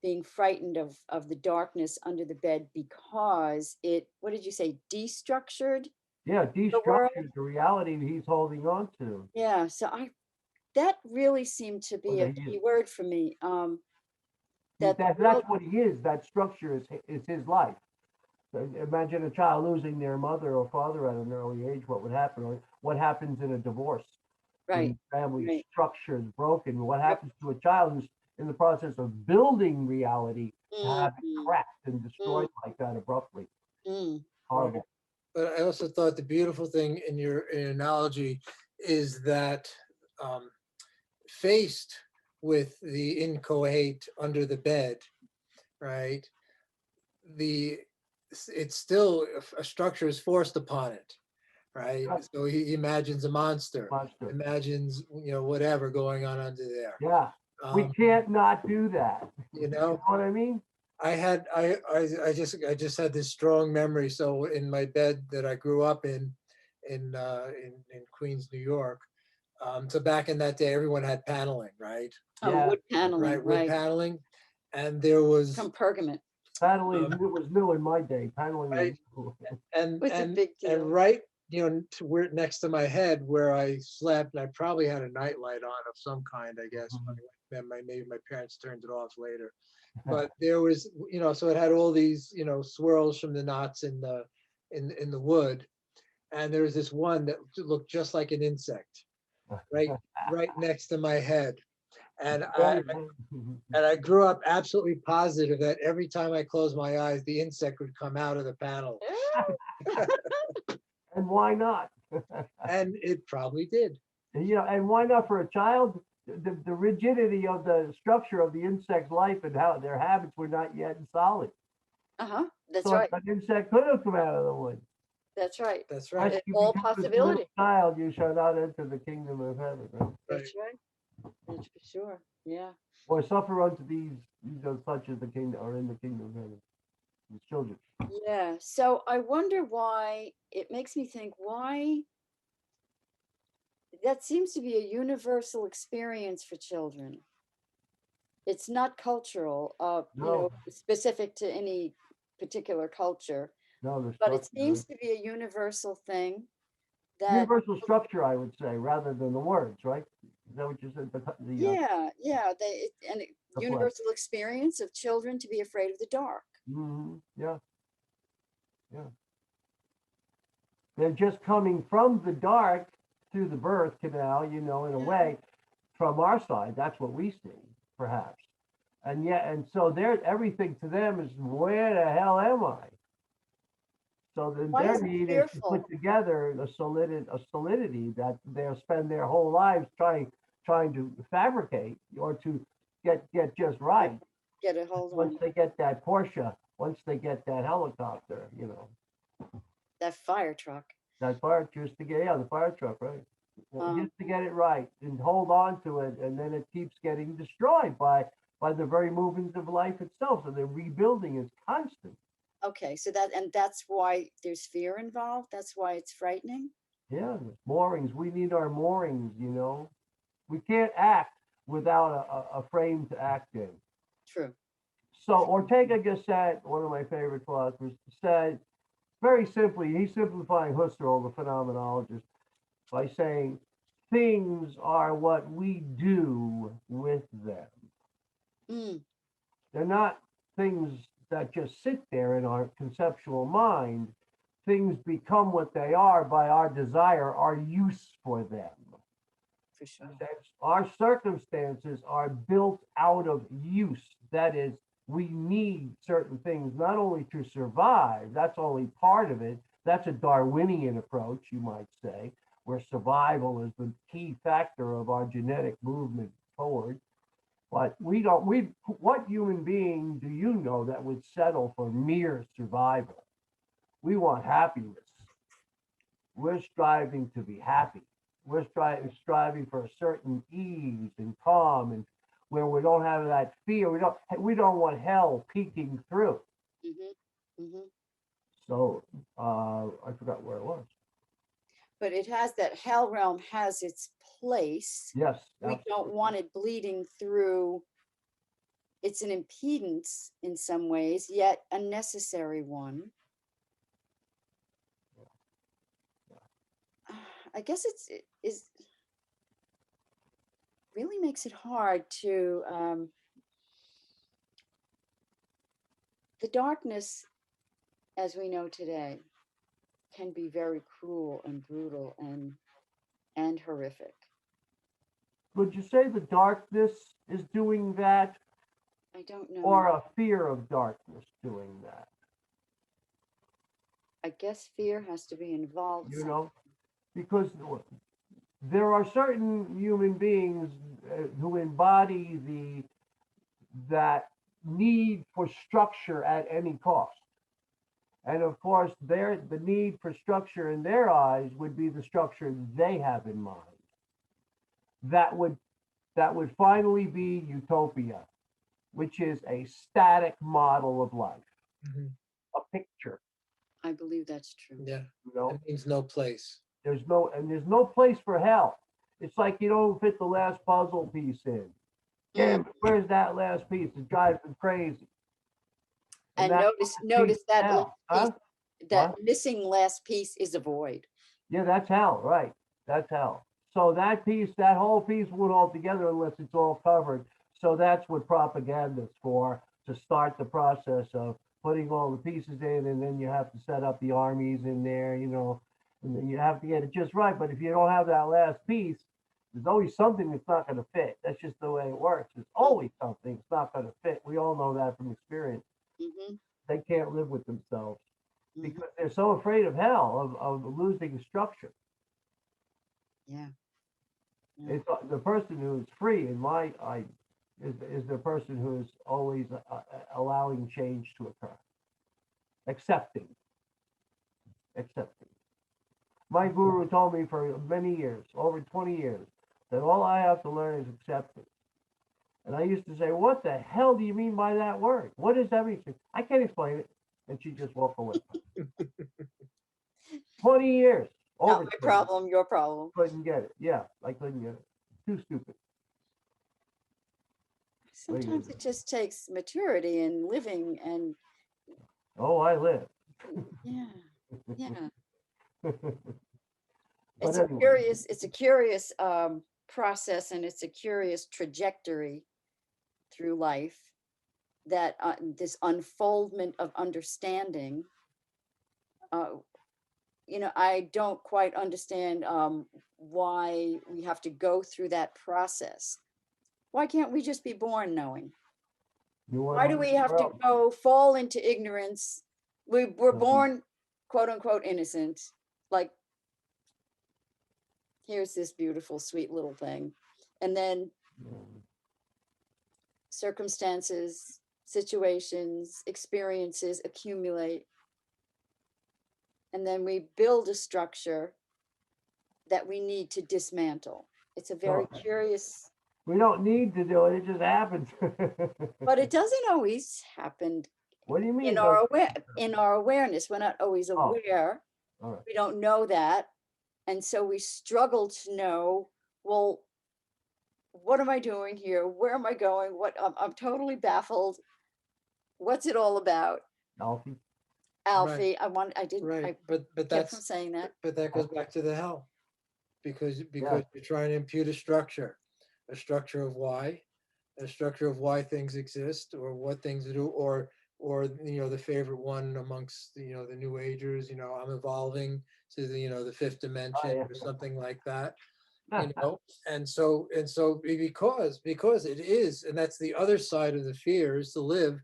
being frightened of the darkness under the bed because it, what did you say, destructured? Yeah, world? destructured the reality that he's holding on to. Yeah, so that really seemed to be a Okay, key word for me. That the That's world, what he is. That structure is his life. So imagine a child losing their mother or father at an early age. What would happen? Or what happens in a divorce? right, When family right. structure is broken. What happens to a child who's in the process of building reality to have it Mhm, cracked and destroyed like that abruptly? mm. Horrible. But I also thought the beautiful thing in your analogy is that faced with the inchoate under the bed, right? It's still a structure is forced upon it, right? Yeah. So he imagines a monster, Monster. imagines whatever going on under there. Yeah. We can't not do that. You You know, know what I mean? I just had this strong memory. So in my bed that I grew up in Queens, New York. So back in that day, everyone had paneling, right? Oh, Yeah. wood paneling, Right, wood right, paneling, and there was from pergament. Paneling was new in my day. Paneling was Right. new. and Was a and big and deal. right, to where next to my head where I slept, and I probably had a nightlight on of some kind, I guess. Mhm. Then maybe my parents turned it off later. But there was, so it had all these, swirls from the knots in the wood, and there was this one that looked just like an insect, right next to my head, and I grew up absolutely positive that every time I closed my eyes, the insect would come out of the panel, And why not? and it probably did. And why not for a child? The rigidity of the structure of the insect's life and how their habits were not yet solid. That's So right, an insect could have come out of the wood. that's right. That's right. Lest you All become as a possibility. little child, you shall not enter the kingdom of heaven. Right? That's right. That's for sure. Yeah. Or suffer unto these such as the kingdom are in the kingdom of heaven. These children. Yeah. So I wonder why it makes me think why that seems to be a universal experience for children. It's not cultural, No, specific to any particular culture, no, the but it structure. seems to be a universal thing that, Universal structure, I would say, rather than the words, right? Is that what you said? yeah, The flesh. universal experience of children to be afraid of the dark. Yeah, yeah. They're just coming from the dark through the birth canal, in a way, from our side. That's what we see, perhaps. And so everything to them is, where the hell am I? So then Why their is it need is to fearful? put together a solidity that they'll spend their whole lives trying to fabricate or to get just right. Get a hold Once on they get that Porsche, once they get that helicopter, that fire truck. that fire just to get, yeah, the fire truck, right? Um, Just to get it right and hold on to it, and then it keeps getting destroyed by the very movements of life itself. So the rebuilding is constant. Okay, so that's why there's fear involved. That's why it's frightening. Yeah, moorings. We need our moorings. We can't act without a frame to act in. True. So Ortega Gasset, one of my favorite philosophers, said very simply, he's simplifying Husserl, the phenomenologist, by saying things are what we do with them. Mm, They're not things that just sit there in our conceptual mind. Things become what they are by our desire, our use for them. for sure. Our circumstances are built out of use. That is, we need certain things not only to survive, that's only part of it. That's a Darwinian approach, you might say, where survival is the key factor of our genetic movement forward. But what human being do you know that would settle for mere survival? We want happiness. We're striving to be happy. We're striving for a certain ease and calm, and where we don't have that fear. We don't want hell peeking through. Mm-hmm, mm-hmm. So I forgot where it was. But it has that hell realm has its place. Yes. We don't want it bleeding through. It's an impedance in some ways, yet a necessary one. I guess it really makes it hard to the darkness as we know today can be very cruel and brutal and horrific. Would you say the darkness is doing that, I don't know. or a fear of darkness doing that? I guess fear has to be involved. Because there are certain human beings who embody that need for structure at any cost. And of course, the need for structure in their eyes would be the structure they have in mind. That would finally be utopia, which is a static model of life, a picture. I believe that's true. Yeah, You it means no place. There's no place for hell. It's like you don't fit the last puzzle piece in. Damn, where's that last piece? It drives me crazy. And notice that last piece, that missing last piece is a void. Yeah, that's hell, right? That's hell. So that whole piece won't hold together unless it's all covered. So that's what propaganda is for, to start the process of putting all the pieces in, and then you have to set up the armies in there, and then you have to get it just right. But if you don't have that last piece, there's always something that's not going to fit. That's just the way it works. There's always something that's not going to fit. We all know that from experience. Mm-hmm. They can't live with themselves Mm-hmm. because they're so afraid of hell, of losing structure. Yeah. It's the person who's free, in my eye, is the person who is always allowing change to occur, accepting. My guru told me for many years, over 20 years, that all I have to learn is acceptance. And I used to say, what the hell do you mean by that word? What is everything? I can't explain it. And she just walked away. 20 years. Not my problem, your problem. Couldn't get it. Yeah, I couldn't get it. Too stupid. Sometimes it just takes maturity and living and. Oh, I live. Yeah. Yeah. But It's a curious process, and it's a curious trajectory through life, that this unfoldment of understanding. I don't quite understand why we have to go through that process. Why can't we just be born knowing? Why do we have to fall into ignorance? We're born quote unquote innocent, like, here's this beautiful, sweet little thing. And then circumstances, situations, experiences accumulate. And then we build a structure that we need to dismantle. It's a very Oh. curious, We don't need to do it. It just happens. but it doesn't always happen What do you mean? in it our doesn't- in our awareness. We're not always Oh. aware. All right. We don't know that. And so we struggle to know, well, what am I doing here? Where am I going? What I'm totally baffled. What's it all about? Alfie? Alfie, I didn't, I Right, but kept from that's, saying that. but that goes back to the hell. Because you're trying to impute a structure of why, a structure of why things exist or what things do, or the favorite one amongst the New Agers, I'm evolving to the fifth dimension yeah. or something like that. And so because it is, and that's the other side of the fear, is to live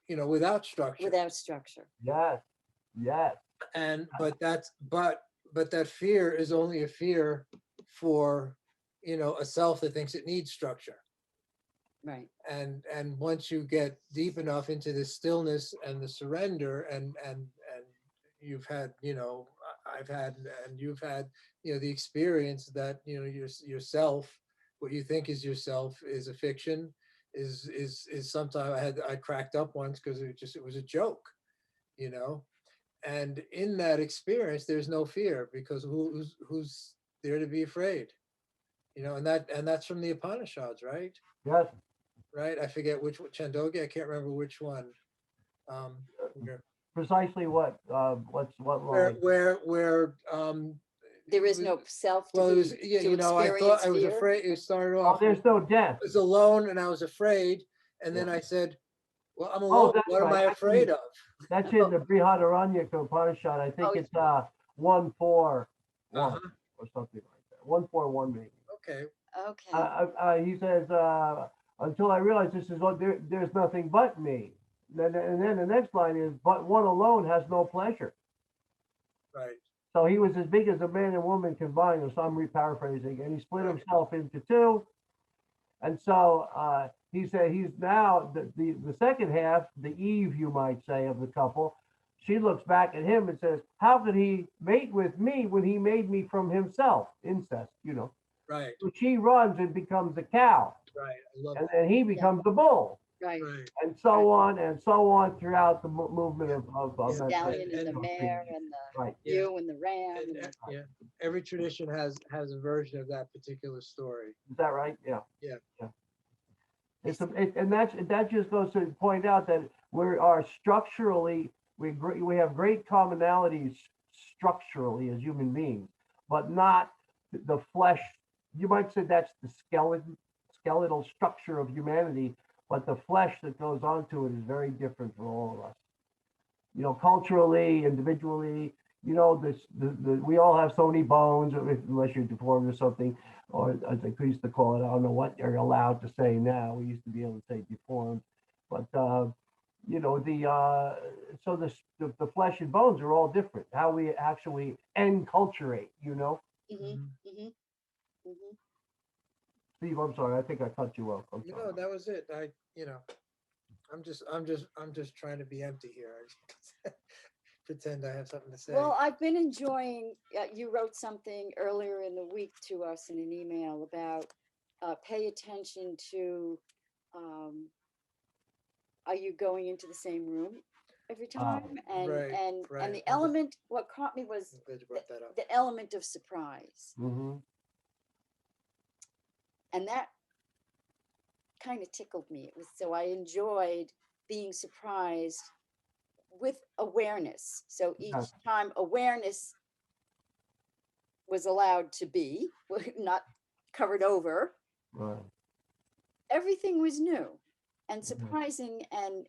without structure. Without structure. Yes. Yes. And but that fear is only a fear for a self that thinks it needs structure. Right. And once you get deep enough into the stillness and the surrender, and you've had I've had, and you've had the experience that yourself, what you think is yourself, is a fiction, is sometimes I cracked up once because it was a joke, and in that experience there's no fear, because who's there to be afraid, and that's from the Upanishads, right? Yes. Right, I forget which Chandogya, I can't remember which one. Precisely what Where line? There is it no was- self to well, it be, was, to I thought I was fear. afraid. It started Oh, off, I there's no death. was alone and I was afraid, and then I said, well, I'm Oh, alone, that's what am right. I afraid of? That's in the Brihadaranyaka Upanishad. I think Oh, it's 141 Uh-huh. or something like that. 141 maybe. Okay, Okay. He says, until I realize this is what there's nothing but me. And then the next line is, but one alone has no pleasure. right, So he was as big as a man and woman combined, or so I'm reparaphrasing, and he split Right. himself into two. And so he said he's now the second half, the Eve, you might say, of the couple. She looks back at him and says, how could he mate with me when he made me from himself? Incest, right, So she runs and becomes a cow, right, I love and that, then he becomes the bull, Right. right. and so on throughout the movement of The Yeah. that. stallion and the and- mare and the Right. Yeah. ewe and the ram. And, And yeah, every tradition has a version of that particular story. Is that right? Yeah. Yeah. And that just goes to point out that we are structurally, we have great commonalities structurally as human beings, but not the flesh. You might say that's the skeletal structure of humanity, but the flesh that goes onto it is very different for all of us. Culturally, individually, we all have so many bones, unless you're deformed or something, or as they used to call it, I don't know what you're allowed to say now. We used to be able to say deformed, but so the flesh and bones are all different. How we actually enculturate, Mhm, mhm, mhm. Steve, I'm sorry, I think I cut you off. I'm sorry. No, that was it. I'm just trying to be empty here. Pretend I have something to say. Well, I've been enjoying, you wrote something earlier in the week to us in an email about pay attention to, are you going into the same room every time? And right, and right. and the I'm glad- element, what caught me was I'm glad you brought that up. the element of surprise. Mhm. And that kind of tickled me. So I enjoyed being surprised with awareness. So each Yes. time awareness was allowed to be, not covered over, Right. everything was new and Mhm. surprising and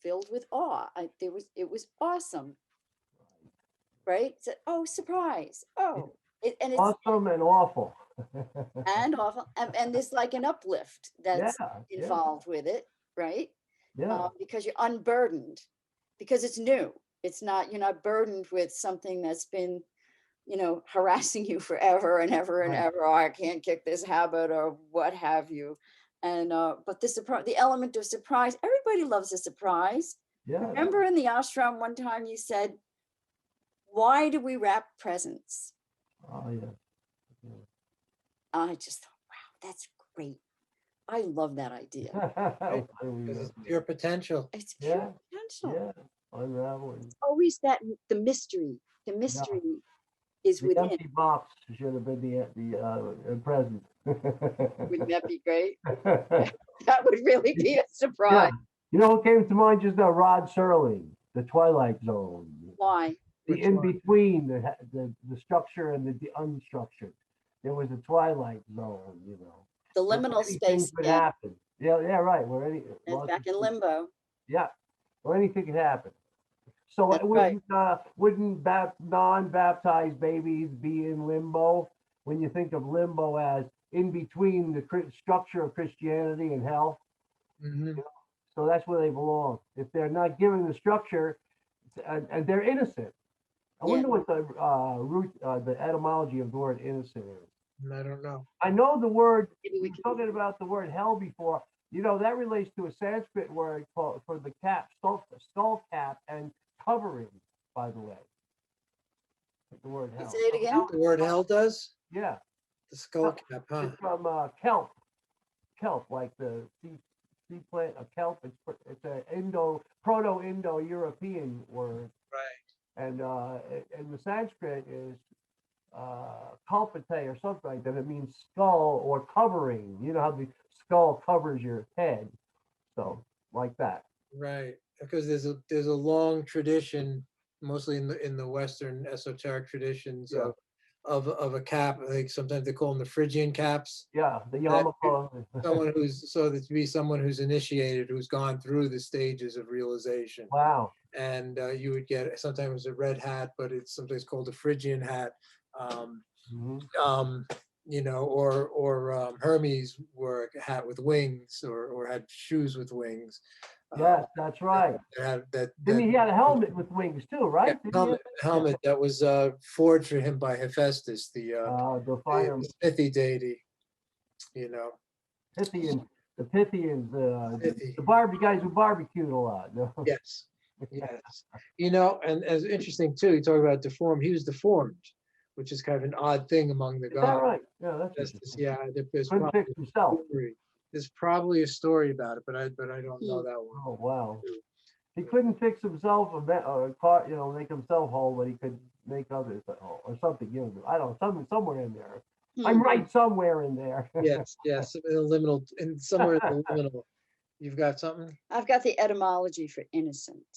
filled with awe. It was awesome, right? So, oh, surprise! Oh, and it's Awesome and awful. and awful, and there's like an uplift that's Yeah. involved with it, right? Yeah. because you're unburdened, because it's new. It's not, you're not burdened with something that's been, harassing you forever and ever and Right. ever. Oh, I can't kick this habit or what have you. And but the element of surprise, everybody loves a surprise. Yeah. Remember in the ashram one time you said, why do we wrap presents? Oh, yeah. I just thought, wow, that's great. I love that idea. Right. Because it's pure potential. It's Yeah. pure potential. Yeah. Unraveling. It's always that the mystery. The mystery is The within. empty box should have been the present. Wouldn't that be great? That would really be a Yeah. surprise. You know what came to mind just now? Rod Serling, The Twilight Zone. Why? The Which in one? between, the structure and the unstructured. There was a twilight zone, The where liminal anything space could again. happen. Yeah, yeah, right. Where It's back in limbo. Yeah, where anything could happen. So That's right. wouldn't non-baptized babies be in limbo when you think of limbo as in between the structure of Christianity and hell? Mhm. So that's where they belong. If they're not given the structure and they're innocent, I Yeah. wonder what the root, the etymology of the word innocent is. I don't know. I know the word. Maybe We we were can. talking about the word hell before. That relates to a Sanskrit word called for the cap, skull cap, and covering. By the way, the word hell. Say it again. The word hell does? Yeah, The skull cap, huh? it's from kelp, like the sea plant, a kelp. It's a Proto-Indo-European word, Right. and the Sanskrit is kalpate or something like that. It means skull or covering. You know how the skull covers your head, so like that. Right. Because there's a long tradition, mostly in the Western esoteric traditions Yeah. of a cap. Like sometimes they call them the Phrygian caps. Yeah, the That yarmulke. someone who's so that to be someone who's initiated, who's gone through the stages of realization. Wow. And you would get sometimes a red hat, but it's sometimes called a Phrygian hat. Um, Mhm. Hermes wore a hat with wings, or had shoes with wings. Yes, that's right. That Then he had a helmet with wings too, yeah, right? Didn't he have helmet that was forged for him by Hephaestus, the the fire smithy deity. You know, Pythian, the Pythians, Smithy. the Barbie guys who barbecued a lot. No? Yes, yes. And as interesting too, you talk about deformed. He was deformed, which is kind of an odd thing among the Is that gods. right? Yeah, that's That's interesting. yeah. There's Couldn't probably fix himself. there's probably a story about it, but I don't know that one. Oh wow. He couldn't fix himself or make himself whole, but he could make others whole or something. I don't know, somewhere in there. I'm right somewhere in there. Yes, yes. In the liminal, and somewhere in the liminal, you've got something. I've got the etymology for innocent.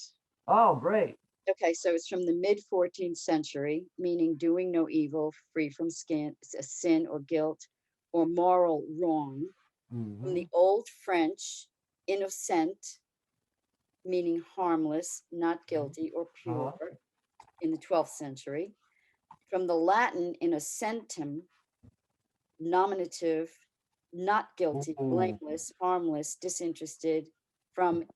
Oh, great. Okay, so it's from the mid 14th century, meaning doing no evil, free from sin or guilt or moral wrong. From the Mhm. Old French, innocent, meaning harmless, not guilty or pure, Uh-huh. in the 12th century. From the Latin, innocentum, nominative, not guilty, Ooh. blameless, harmless, disinterested, from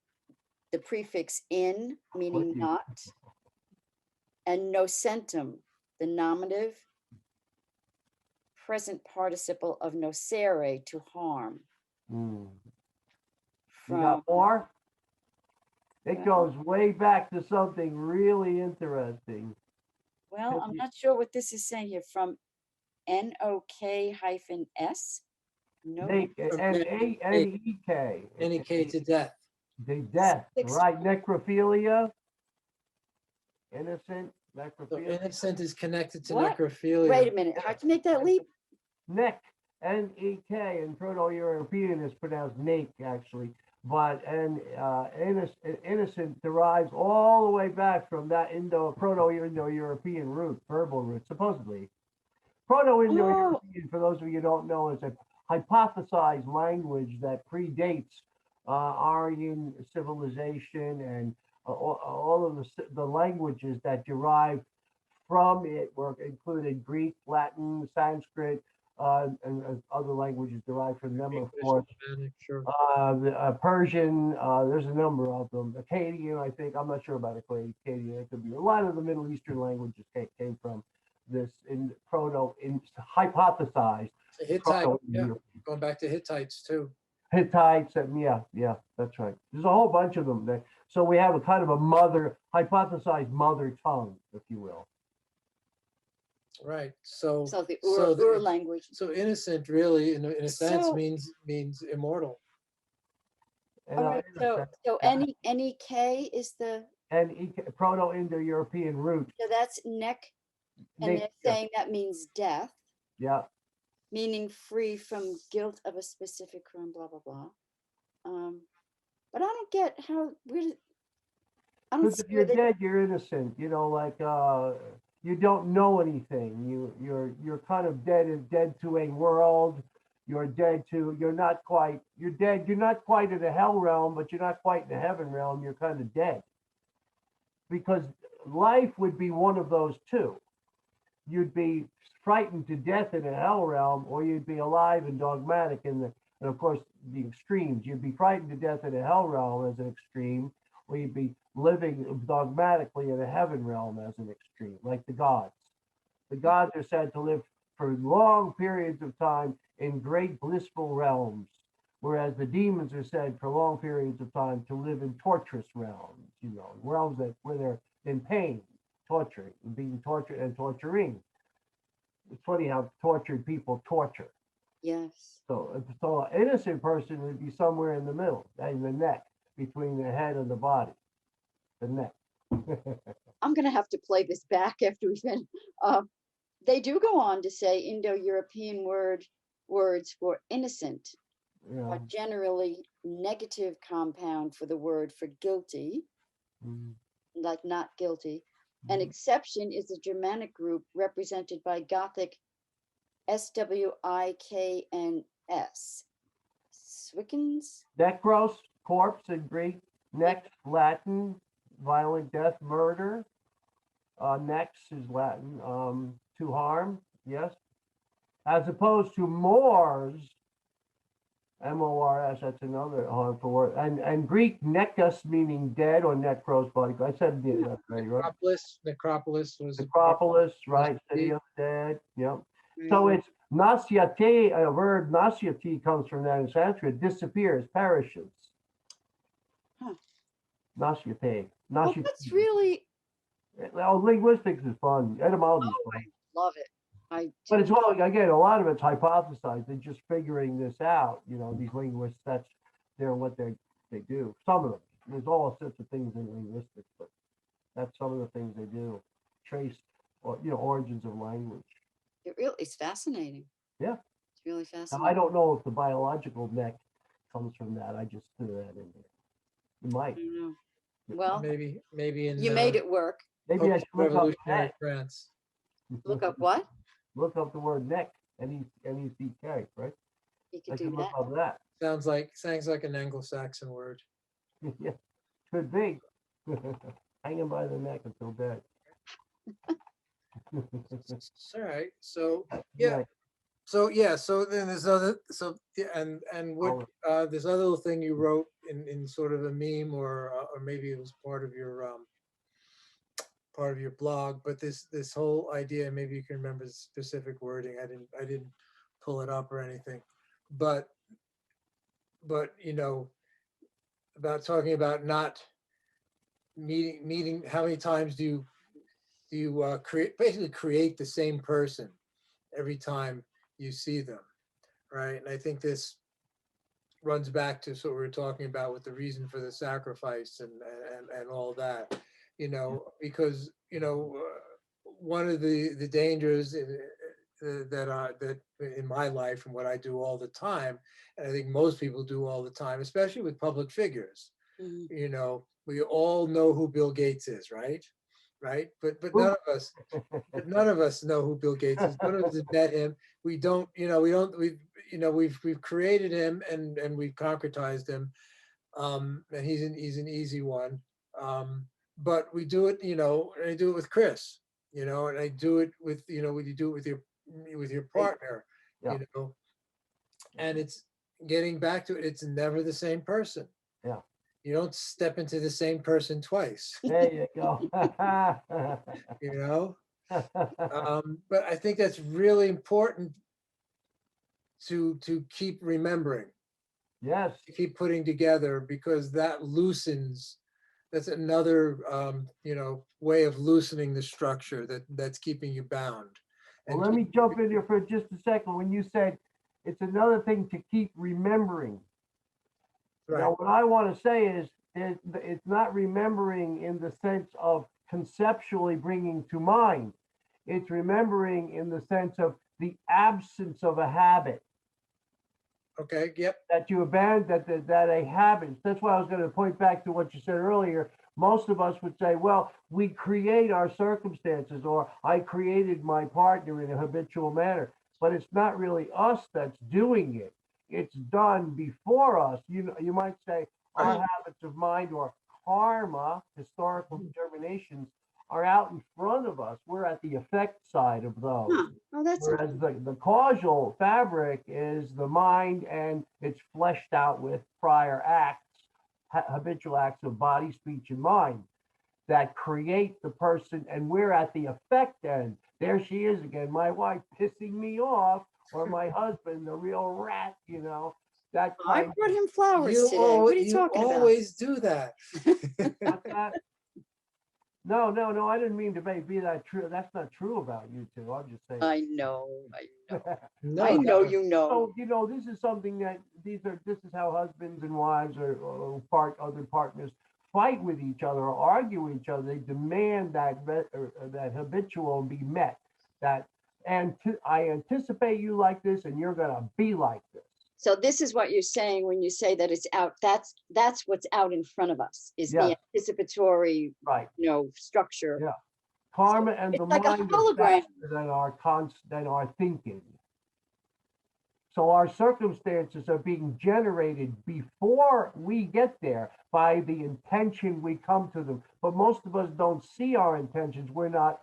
the prefix in, meaning With you. not, and nocentum, the nominative present participle of nocere, to harm. Mm. You From, got more? It well, goes way back to something really interesting. I'm not sure what this is saying here. From NOK-S. No, N-A-N-E-K. Any K to death. The death, Six- right? Necrophilia. Innocent, So necrophilia. innocent is connected to What? necrophilia. Wait a minute. How'd you make that leap? Neck, N-E-K. In Proto-European, it's pronounced nake, actually. But innocent derives all the way back from that Proto-Indo-European root, verbal root, supposedly. Proto-Indo-European, for those of you who don't know, is a hypothesized language that predates Aryan civilization, and all of the languages that derive from it were included Greek, Latin, Sanskrit, and other languages derived from them, of English, course. Hispanic, sure. Persian, there's a number of them. Akkadian, I think, I'm not sure about Akkadian. It could be a lot of the Middle Eastern languages came from this hypothesized The Hittite, yeah, Proto-Indo- going back to Hittites too. Hittites, and yeah, that's right. There's a whole bunch of them. So we have a kind of a hypothesized mother tongue, if you will. Right. So So the so Ur the, language. so innocent really in a sense So- means immortal. And, All right, so any K is the, Proto-Indo-European root. so that's neck, and they're saying that means death, Yeah. meaning free from guilt of a specific crime, blah, blah, blah. But I don't get how, I don't Because see if where you're they, dead, you're innocent. You know, like you don't know anything. You're kind of dead to a world. You're dead to. You're dead. You're not quite in the hell realm, but you're not quite in the heaven realm. You're kind of dead. Because life would be one of those two. You'd be frightened to death in the hell realm, or you'd be alive and dogmatic in the. And of course, the extremes. You'd be frightened to death in the hell realm as an extreme, or you'd be living dogmatically in the heaven realm as an extreme, like the gods. The gods are said to live for long periods of time in great blissful realms, whereas the demons are said for long periods of time to live in torturous realms, realms where they're in pain, torturing, being tortured and torturing. It's funny how tortured people torture. yes. So an innocent person would be somewhere in the middle, in the neck, between the head and the body, the neck. I'm gonna have to play this back after we finish. They do go on to say Indo-European words for innocent are generally negative compound for the word for guilty, like not guilty. An exception is the Germanic group represented by Gothic SWIKNS. Swickens? Necros, corpse in Greek. Nex, Latin, violent death, murder. Nex is Latin, to harm, yes. As opposed to mors, MORS, that's another harmful word. And Greek, nekos, meaning dead, or necros, body. I said that right, right? Necropolis was Necropolis, right? City of the dead, yep. So it's nasyate, a verb nasyati comes from that in Sanskrit, disappears, perishes. Huh. Nasyate. Well, that's really, Well, linguistics is fun. Etymology is fun. love it. But it's well, again, a lot of it's hypothesized. They're just figuring this out. These linguists, they're what they do. Some of them. There's all sorts of things in linguistics, but that's some of the things they do. Trace, origins of language. It really is fascinating. Yeah. It's really Now, fascinating. I don't know if the biological neck comes from that. I just threw that in there. It might. I don't know. Well, maybe in you made it work. Maybe I should look up revolutionary neck. France. Look up what? Look up the word neck. NECK, right? You I could do can look that. up that. Sounds like an Anglo-Saxon word. Yeah, could be. Hanging by the neck until dead. All right. So Yeah. So then there's and what this other little thing you wrote in sort of a meme or maybe it was part of your blog, but this whole idea, maybe you can remember the specific wording. I didn't pull it up or anything, but about talking about not meeting. How many times do you create the same person every time you see them, right? And I think this runs back to what we were talking about with the reason for the sacrifice and all that, because one of the dangers that in my life and what I do all the time, and I think most people do all the time, especially with public figures, Mhm. We all know who Bill Gates is, right? But none of us know who Bill Gates is. None of us have met him. We've created him and we've concretized him. And he's an easy one. But we do it, and I do it with Krys, and I do it with, when you do it with your partner, Yeah. you know, and it's getting back to it. It's never the same person. Yeah. You don't step into the same person twice, There you go. you know? But I think that's really important to keep remembering, Yes. to keep putting together, because that loosens, that's another, you know, way of loosening the structure that's keeping you bound. Well, And let me jump in here for just a second. When you said it's another thing to keep remembering. right, Now, what I want to say is it's not remembering in the sense of conceptually bringing to mind. It's remembering in the sense of the absence of a habit okay, yep, that you abandon, that a habit. That's why I was going to point back to what you said earlier. Most of us would say, well, we create our circumstances, or I created my partner in a habitual manner, but it's not really us that's doing it. It's done before us. You might say our habits of mind or karma, historical determinations, are out in front of us. We're at the effect side of those. Huh. Oh, that's Whereas the causal fabric is the mind, and it's fleshed out with prior acts, habitual acts of body, speech, and mind that create the person. And we're at the effect end. There she is again, my wife pissing me off, or my husband, the real rat, that I kind brought him flowers you, today. What are you you talking about? always do that. What's that? No, I didn't mean to be that true. That's not true about you two. I'm just saying. I know. No, I know that- you know. So, this is something that this is how husbands and wives or other partners fight with each other or argue with each other. They demand that habitual be met. And I anticipate you like this, and you're gonna be like this. So this is what you're saying when you say that it's out. That's what's out in front of us, is the Yes. anticipatory, Right. structure. Yeah. Karma and the It's like a mind are hologram. faster than our thinking. So our circumstances are being generated before we get there by the intention we come to them. But most of us don't see our intentions. We're not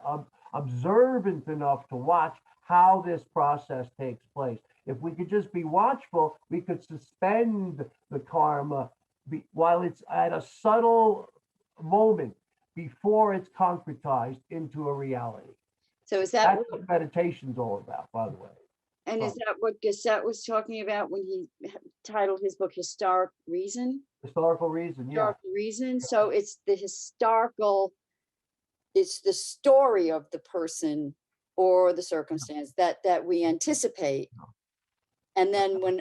observant enough to watch how this process takes place. If we could just be watchful, we could suspend the karma while it's at a subtle moment before it's concretized into a reality. So is that That's what meditation's all about, by the way. and is that what Gessett was talking about when he titled his book Historic Reason? Historical reason, yeah. Historical Reason. So it's the historical, it's the story of the person or the circumstance that we anticipate. And then when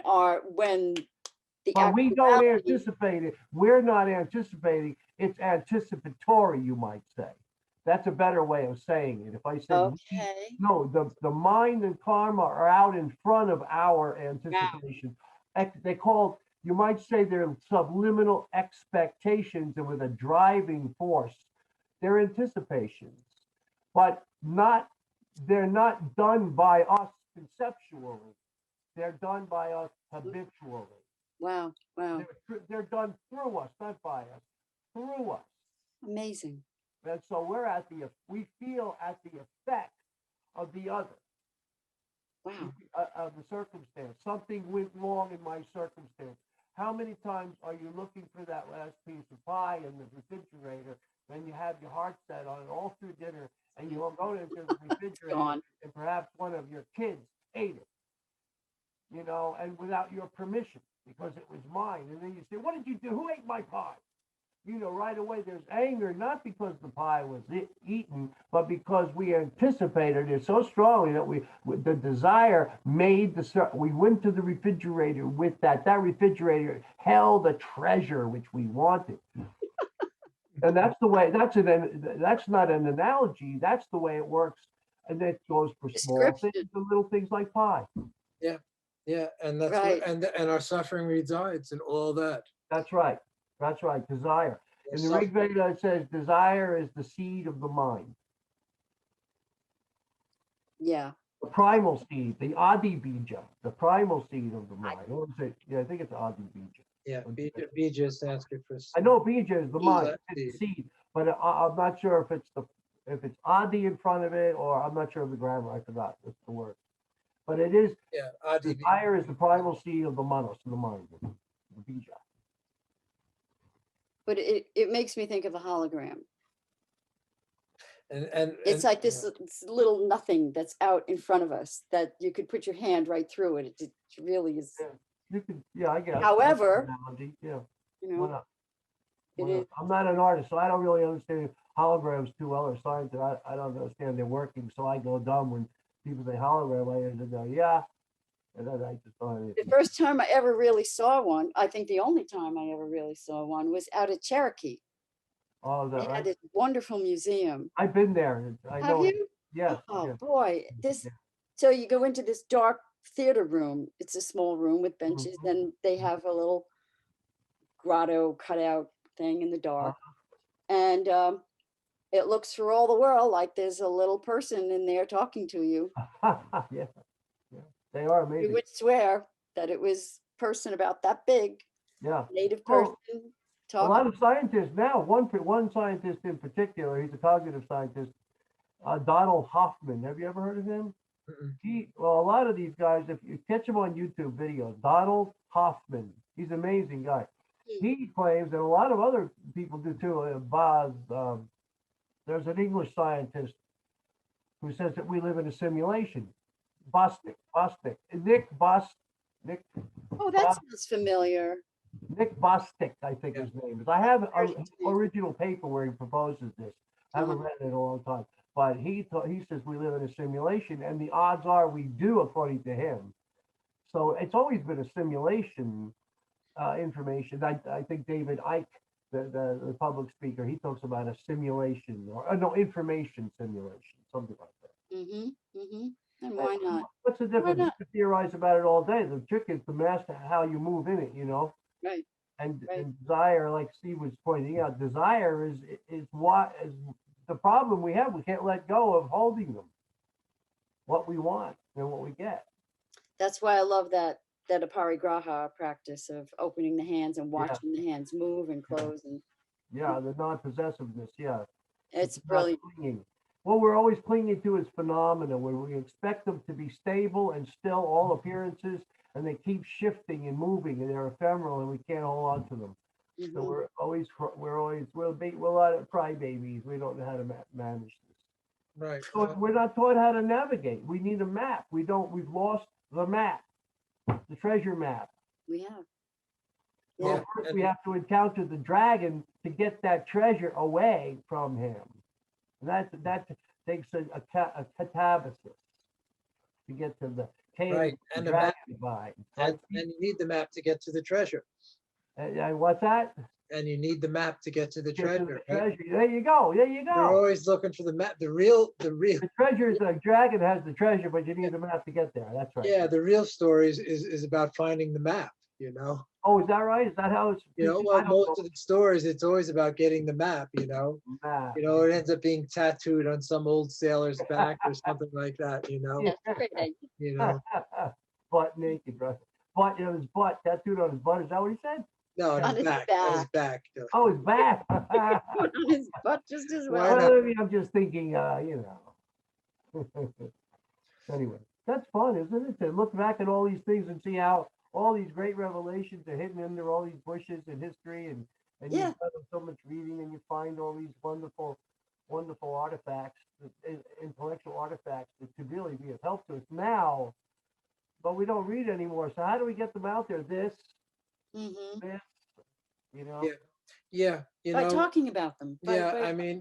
the But we don't actuality- anticipate it. We're not anticipating. It's anticipatory, you might say. That's a better way of saying it. If I say Okay. no, the mind and karma are out in front of our anticipation. They call, you might say, they're subliminal expectations, and with a driving force, they're anticipations, but they're not done by us conceptually. They're done by us habitually. Wow. They're done through us, not by us, through us. Amazing. And so we feel at the effect of the other, Wow. of the circumstance. Something went wrong in my circumstance. How many times are you looking for that last piece of pie in the refrigerator, and you have your heart set on it all through dinner, and you go into the refrigerator, Gone. and perhaps one of your kids ate it, and without your permission, because it was mine. And then you say, what did you do? Who ate my pie? Right away there's anger, not because the pie was eaten, but because we anticipated it so strongly that the desire made we went to the refrigerator with that refrigerator held a treasure which we wanted. And that's the way, that's not an analogy, that's the way it works. And that goes for small things and little things like pie. Yeah, and that's Right. and our suffering resides in all that. That's right. Desire. In the Rig Veda, it says desire is the seed of the mind. Yeah. The primal seed, the Adi Bija, the primal seed of the mind. What was it? Yeah, I think it's Adi Bija. Yeah, bija is Sanskrit for. I know Bija is the mind, Seed. it's the seed, but I'm not sure if it's Adi in front of it, or I'm not sure of the grammar. I forgot what's the word. But it is, Yeah, Adi. desire is the primal seed of the manos, of the mind, the bija. But it makes me think of a hologram. And It's like this little nothing that's out in front of us that you could put your hand right through it. It really is, Yeah, you can, yeah, I guess. that's an However, analogy, yeah, you why know, not? it Why is. not? I'm not an artist, so I don't really understand holograms too well, or science, and I don't understand their working, so I go dumb when people say hologram, I just go, yeah, and then I just don't. The first time I ever really saw one, I think the only time I ever really saw one was out at Cherokee. Oh, is They that had right? this wonderful museum. I've been there, I Have know it, you? yes, Oh yes. boy, this, Yeah. so you go into this dark theater room. It's a small room with benches. Mhm. Then they have a little grotto cutout thing in the dark. And it looks for all the world like there's a little person in there talking to you. Yeah, yeah, they are You amazing, would swear that it was a person about that big, yeah. native Oh, person a talking. lot of scientists now, one scientist in particular, he's a cognitive scientist, Donald Hoffman. Have you ever heard of him? Well, a lot of these guys, if you catch him on YouTube videos, Donald Hoffman, he's an amazing guy. He claims, and a lot of other people do too. There's an English scientist who says that we live in a simulation. Bostic, Nick, Oh, that sounds familiar. Nick Bostic, I think his name is. I have an original paper where he proposes this. I haven't read it in a long time, but he says we live in a simulation, and the odds are we do, according to him. So it's always been a simulation, information. I think David Icke, the public speaker, he talks about a simulation, or no, information simulation, something like that. And why not? What's the difference? You not? can theorize about it all day. The trick is to master how you move in it, Right. and Right. and desire, like Steve was pointing out, desire is what is the problem we have. We can't let go of holding them, what we want and what we get. That's why I love that aparigraha practice of opening the hands and watching the hands move and close, and Yeah, the non-possessiveness. Yeah, it's not brilliant. clinging. What we're always clinging to is phenomena, where we expect them to be stable and still, all appearances, and they keep shifting and moving, and they're ephemeral, and we can't hold on to them. So we're a lot of crybabies. We don't know how to manage this. Right. So we're not taught how to navigate. We need a map. We've lost the map, the treasure map. We have. Well, Yeah. first we have to encounter the dragon to get that treasure away from him. And that takes a catabasis to get to the cave. Right, and the the map, dragon by. and you need the map to get to the treasure. And what's that? And you need the map to get to the Get to treasure. the Right? treasure. There you go. There you You're go. always looking for the map. The real. The treasure is the dragon has the treasure, but you need the map to get there. That's right. Yeah, the real story is about finding the map. Oh, is that right? Is that how it's? Well, most of the stories, it's always about getting the map. Map. It ends up being tattooed on some old sailor's back or something like that. That's a great idea. Butt naked, right? His butt tattooed on his butt. Is that what he said? No, on On his his back. On his back. Oh, his back. On his butt just as Why well. not? Well, I'm just thinking, Anyway, that's fun, isn't it? To look back at all these things and see how all these great revelations are hidden under all these bushes in history, and Yeah. you've done so much reading, and you find all these wonderful artifacts, intellectual artifacts that could really be of help to us now. But we don't read anymore. So how do we get them out there? This, Mhm. Yeah. By talking about them. Yeah, I mean,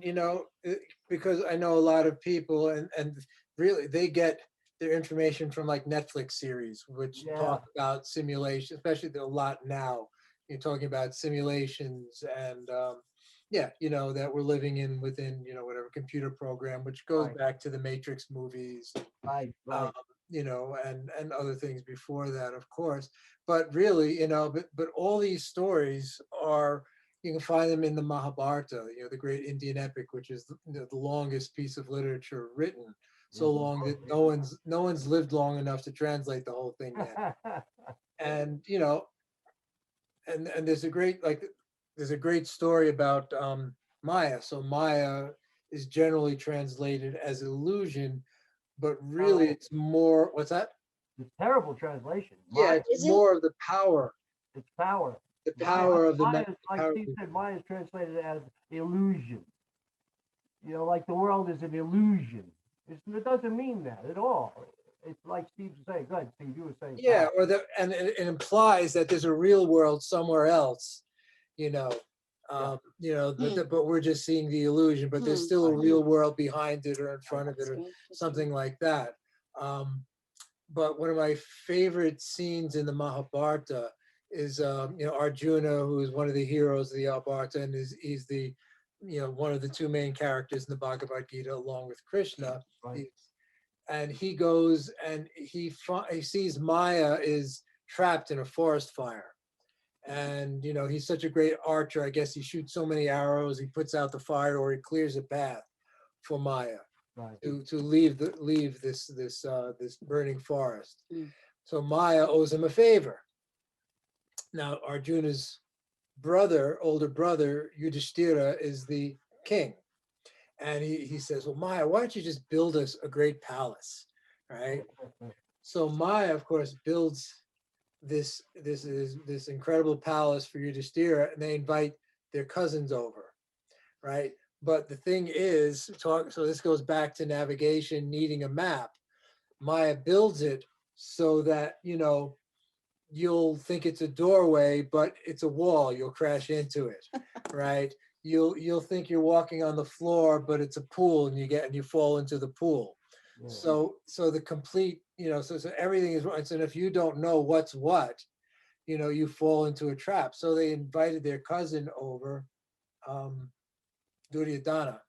because I know a lot of people, and really they get their information from like Netflix series, which talk about simulation, especially a lot now. You're talking about simulations and that we're living within whatever computer program, which goes Right. back to the Matrix movies, Right. and other things before that, of course. But really, but all these stories are. You can find them in the Mahabharata, the great Indian epic, which is the longest piece of literature written. So long that no one's lived long enough to translate the whole thing yet. And and there's a great story about Maya. So Maya is generally translated as illusion, but really it's more. What's that? It's terrible translation. Yeah, Maya, it's Is it? more of the power, it's power. the Maya, power of the Maya, like power. Steve said, Maya is translated as illusion. You know, like the world is an illusion. It doesn't mean that at all. It's like Steve's saying. Go ahead, Steve. You were saying. Yeah, power. or and it implies that there's a real world somewhere else, you know. But we're just seeing the illusion, but there's still a real world behind it or in front of it That's or very interesting. something like that. But one of my favorite scenes in the Mahabharata is, Arjuna, who is one of the heroes of the Mahabharata, and he's the, one of the two main characters in the Bhagavad Gita, along with Krishna. Right. And he goes and he sees Maya is trapped in a forest fire. And, he's such a great archer. I guess he shoots so many arrows, he puts out the fire, or he clears a path for Maya. Right. To leave this burning forest. Mm. So Maya owes him a favor. Now Arjuna's older brother, Yudhishthira, is the king. And he says, well, Maya, why don't you just build us a great palace, right? So Maya, of course, builds this incredible palace for Yudhishthira, and they invite their cousins over, right? But the thing is, so this goes back to navigation, needing a map. Maya builds it so that, you'll think it's a doorway, but it's a wall. You'll crash into it, right? You'll think you're walking on the floor, but it's a pool, and you fall into the pool. Yeah. So the complete, so everything is right. And if you don't know what's what, you fall into a trap. So they invited their cousin over, Duryodhana,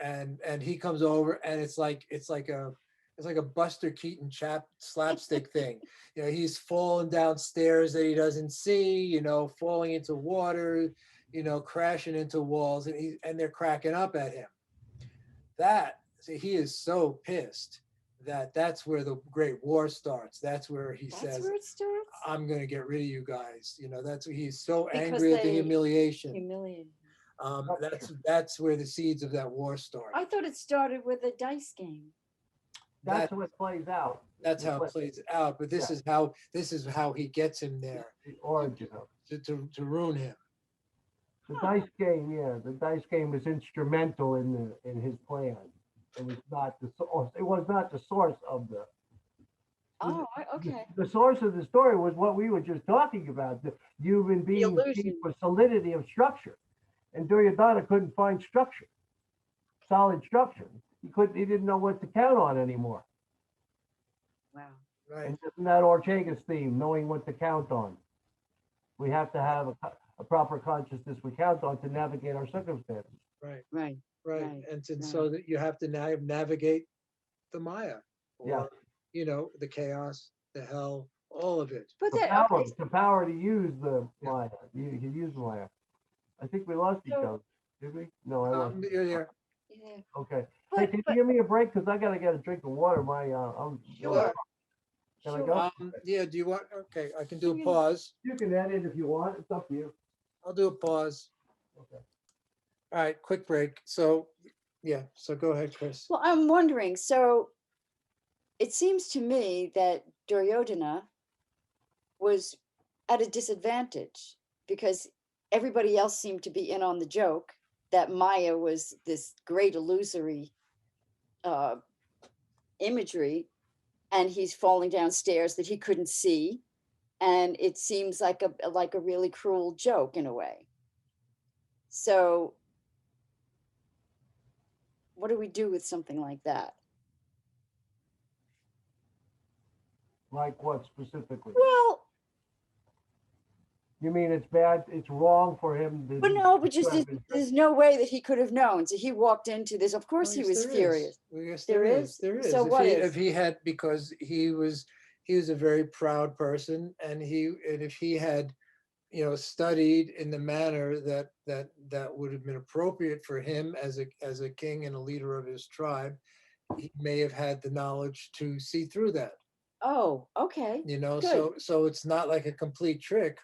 and he comes over, and it's like a Buster Keaton slapstick thing. He's falling down stairs that he doesn't see, falling into water, crashing into walls, and they're cracking up at him. He is so pissed that's where the great war starts. That's where he says, where it starts? I'm going to get rid of you guys. He's so Because angry at the they humiliation. Humiliated. That's where the seeds of that war start. I thought it started with a dice game. That's how it plays out. That's how it plays out. But this is how he gets him there, The origin of it. to ruin him. The dice game, the dice game was instrumental in his plan. It was not the source. It was not the source of the. Oh, okay. The source of the story was what we were just talking about. The human beings illusion. for solidity of structure, and Duryodhana couldn't find structure, solid structure. He didn't know what to count on anymore. Wow. Right. And isn't that Ortega's theme, knowing what to count on? We have to have a proper consciousness we count on to navigate our circumstances. Right. Right. Right. Right, And so that you have to navigate the Maya, or, Yeah. The chaos, the hell, all of it. But that The power to use the Maya. You can use Maya. I think we lost each other. Did we? No, I lost. You're there. yeah. Okay. Hey, But, can you give me a break? Because I got to get a drink of water. I'm Sure. Can I Sure. go? Yeah. Do you want? Okay, I can do a Yeah. pause. You can edit if you want. It's up to you. I'll do a pause. Okay. All right, quick break. So go ahead, Krys. Well, I'm wondering, so it seems to me that Duryodhana was at a disadvantage because everybody else seemed to be in on the joke that Maya was this great illusory imagery, and he's falling down stairs that he couldn't see, and it seems like a really cruel joke in a way. So what do we do with something like that? Like what specifically? Well, You mean it's bad? It's wrong for him to. but no, but just describe his- there's no way that he could have known. So he walked into this. Of course, he was furious. Yes, There there is? is. There is. So what If is? he had, because he was a very proud person, and if he had, studied in the manner that would have been appropriate for him as a king and a leader of his tribe, he may have had the knowledge to see through that. Oh, okay. Good. So it's not like a complete trick,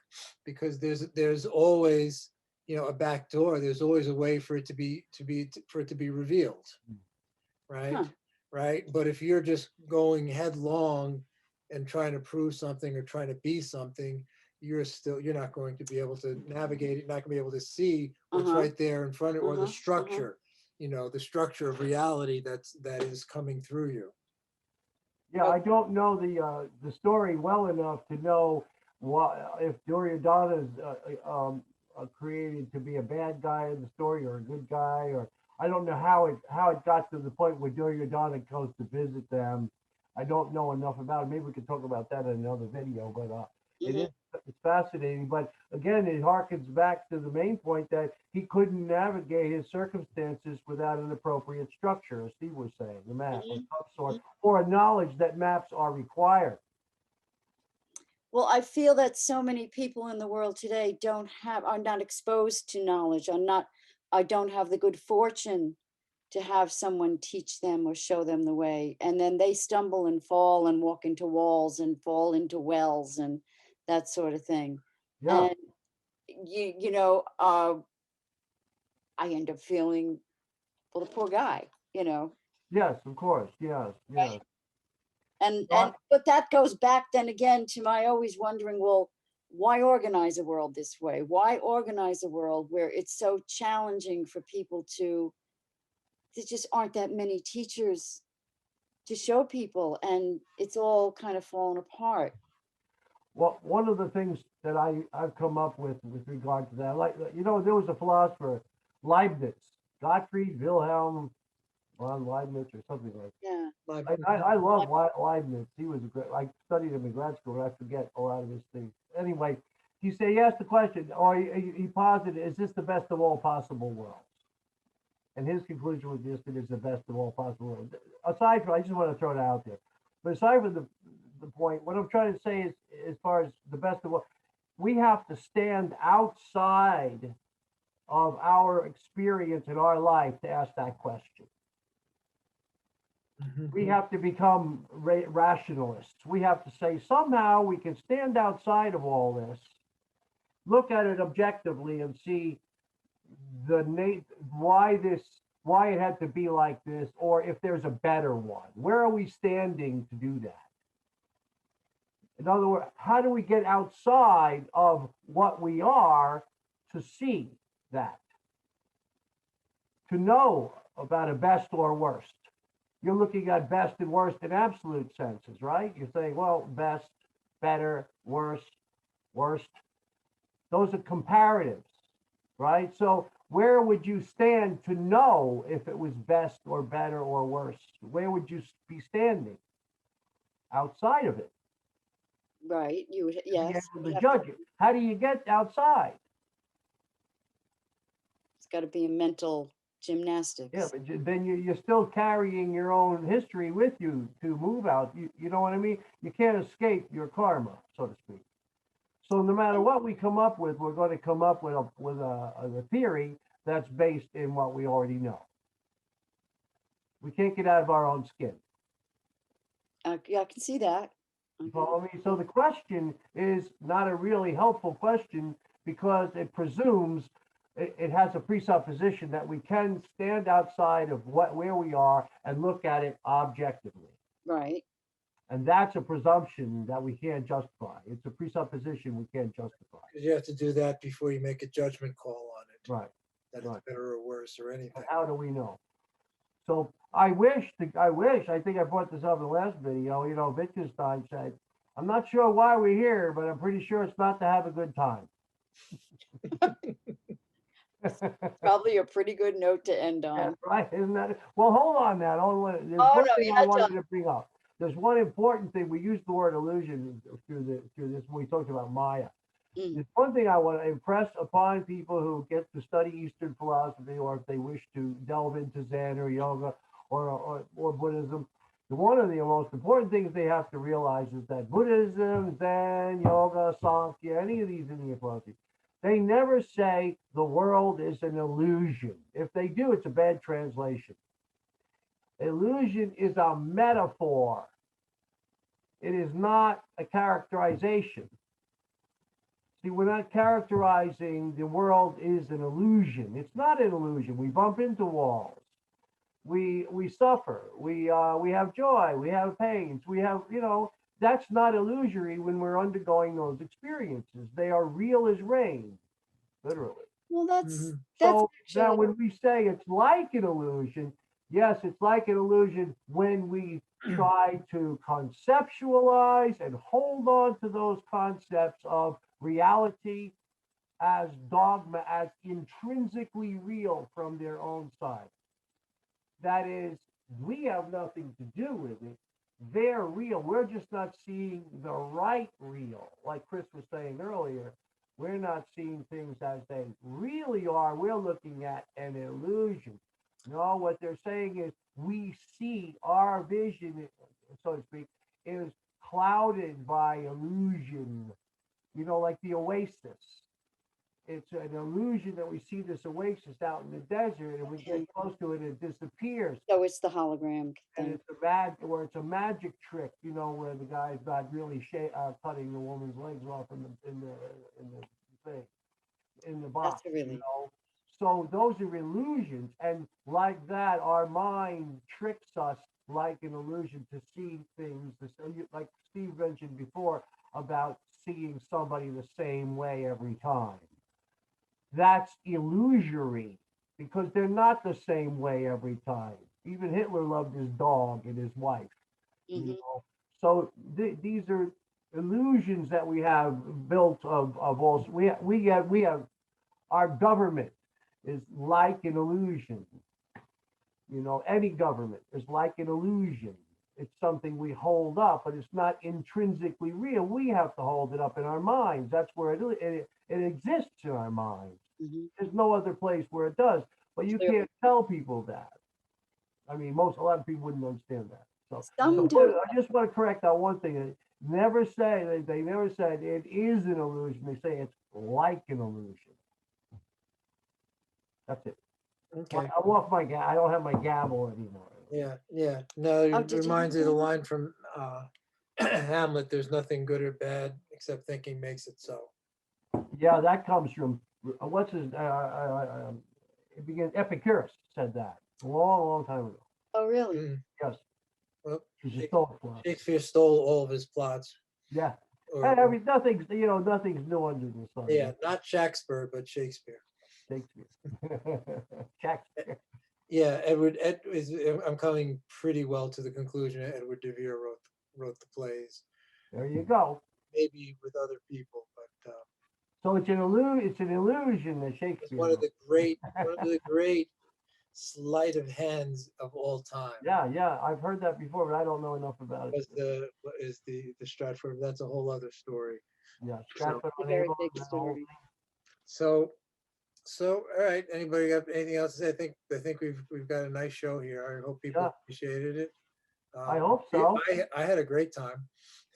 because there's always, a back door. There's always a way for it to be revealed, right? Huh. Right. But if you're just going headlong and trying to prove something or trying to be something, you're not going to be able to navigate it, not going to be able to see what's right there in front of, or the structure, the structure of reality that is coming through you. Yeah, I don't know the story well enough to know if Duryodhana is created to be a bad guy in the story or a good guy, or I don't know how it got to the point where Duryodhana goes to visit them. I don't know enough about it. Maybe we could talk about that in another video, but it's fascinating. But again, it harkens back to the main point that he couldn't navigate his circumstances without an appropriate structure, as Steve was saying, the map of some sort, or a knowledge that maps are required. Well, I feel that so many people in the world today are not exposed to knowledge, I don't have the good fortune to have someone teach them or show them the way. And then they stumble and fall and walk into walls and fall into wells and that sort of thing. Yeah. And I end up feeling, well, the poor guy, Yes, of course. Yes. Yes. But that goes back then again to my always wondering, well, why organize a world this way? Why organize a world where it's so challenging for people there just aren't that many teachers to show people, and it's all kind of fallen apart. Well, one of the things that I've come up with regard to that, like, there was a philosopher, Leibniz, Gottfried Wilhelm von Leibniz or something like that. Yeah. I love Leibniz. He was I studied him in grad school, and I forget a lot of his things. Anyway, he asked the question, or he posited, is this the best of all possible worlds? And his conclusion was this: it is the best of all possible worlds. Aside from, I just want to throw it out there, but aside from the point, what I'm trying to say is, as far as the best of all, we have to stand outside of our experience in our life to ask that question. We have to become rationalists. We have to say somehow we can stand outside of all this, look at it objectively, and see why it had to be like this, or if there's a better one. Where are we standing to do that? In other words, how do we get outside of what we are to see that? To know about a best or worst. You're looking at best and worst in absolute senses, right? You're saying, well, best, better, worse, worst. Those are comparatives, right? So where would you stand to know if it was best or better or worse? Where would you be standing? Outside of it. Right. You would, yes. To judge it. How do you get outside? It's got to be a mental gymnastics. Yeah, but then you're still carrying your own history with you to move out. You know what I mean? You can't escape your karma, so to speak. So no matter what we come up with, we're going to come up with a theory that's based in what we already know. We can't get out of our own skin. Yeah, I can see that. You follow me? So the question is not a really helpful question, because it presumes, it has a presupposition that we can stand outside of where we are and look at it objectively. Right. And that's a presumption that we can't justify. It's a presupposition we can't justify. Because you have to do that before you make a judgment call on it. Right. That it's better or worse or anything. How do we know? So I think I brought this up in the last video, Wittgenstein said, I'm not sure why we're here, but I'm pretty sure it's not to have a good time. Probably a pretty good note to end on. Yeah, right, isn't that? Well, hold on that. There's one thing I wanted to bring up. There's one important thing. We used the word illusion through this when we talked about Maya. There's one thing I want to impress upon people who get to study Eastern philosophy, or if they wish to delve into Zen or yoga or Buddhism. One of the most important things they have to realize is that Buddhism, Zen, yoga, Sankhya, any of these Indian philosophies, they never say the world is an illusion. If they do, it's a bad translation. Illusion is a metaphor. It is not a characterization. See, we're not characterizing the world is an illusion. It's not an illusion. We bump into walls. We suffer. We have joy. We have pains. We have, that's not illusory when we're undergoing those experiences. They are real as rain, literally. Well, that's So now actually, when we say it's like an illusion, yes, it's like an illusion when we try to conceptualize and hold on to those concepts of reality as dogma, as intrinsically real from their own side. That is, we have nothing to do with it. They're real. We're just not seeing the right real. Like Krys was saying earlier, we're not seeing things as they really are. We're looking at an illusion. No, what they're saying is we see our vision, so to speak, is clouded by illusion. You know, like the oasis. It's an illusion that we see this oasis out in the desert, and we get close to it, and it disappears. so it's the hologram And thing. it's it's a magic trick, you know, where the guy's not really cutting the woman's legs off the thing in the box, That's a relief. you know. So those are illusions, and like that, our mind tricks us like an illusion to see things. Like Steve mentioned before about seeing somebody the same way every time. That's illusory because they're not the same way every time. Even Hitler loved his dog and his wife, you Mhm. know. So these are illusions that we have built of all. We have our government is like an illusion. You know, any government is like an illusion. It's something we hold up, but it's not intrinsically real. We have to hold it up in our minds. That's where it exists in our minds. Mhm. There's no other place where it does. But you Clearly. can't tell people that. I mean, a lot of people wouldn't understand that. So Some but do. I just want to correct that one thing. Never say they never said it is an illusion. They say it's like an illusion. That's it. Okay. I'm off my I don't have my gavel anymore. Yeah, yeah. No, Oh, it did you reminds me of the have that? line from Hamlet, there's nothing good or bad except thinking makes it so. Yeah, that comes from what's his? It begins. Epicurus said that a long, long time ago. Oh, really? Mm. Yes, Well, he's a Shak- Stoic philosopher. Shakespeare stole all of his plots. Yeah, Or, and nothing's nothing's new under the sun. yeah, not Shakespeare, but Shakespeare. Shakespeare. Shakespeare. Yeah, I'm coming pretty well to the conclusion that Edward de Vere wrote the plays, There you go. maybe with other people, but So it's an illusion. It's an illusion that it's Shakespeare. one of wrote. the great sleight of hands of all time. Yeah, I've heard that before, but I don't know enough about Was it. the Stratford? That's a whole other story. Yeah, So, Stratford A on very Avon, big that whole story. thing. so all right. Anybody got anything else to say? I think we've got a nice show here. I hope people Yeah. appreciated it. I hope so. I had a great time.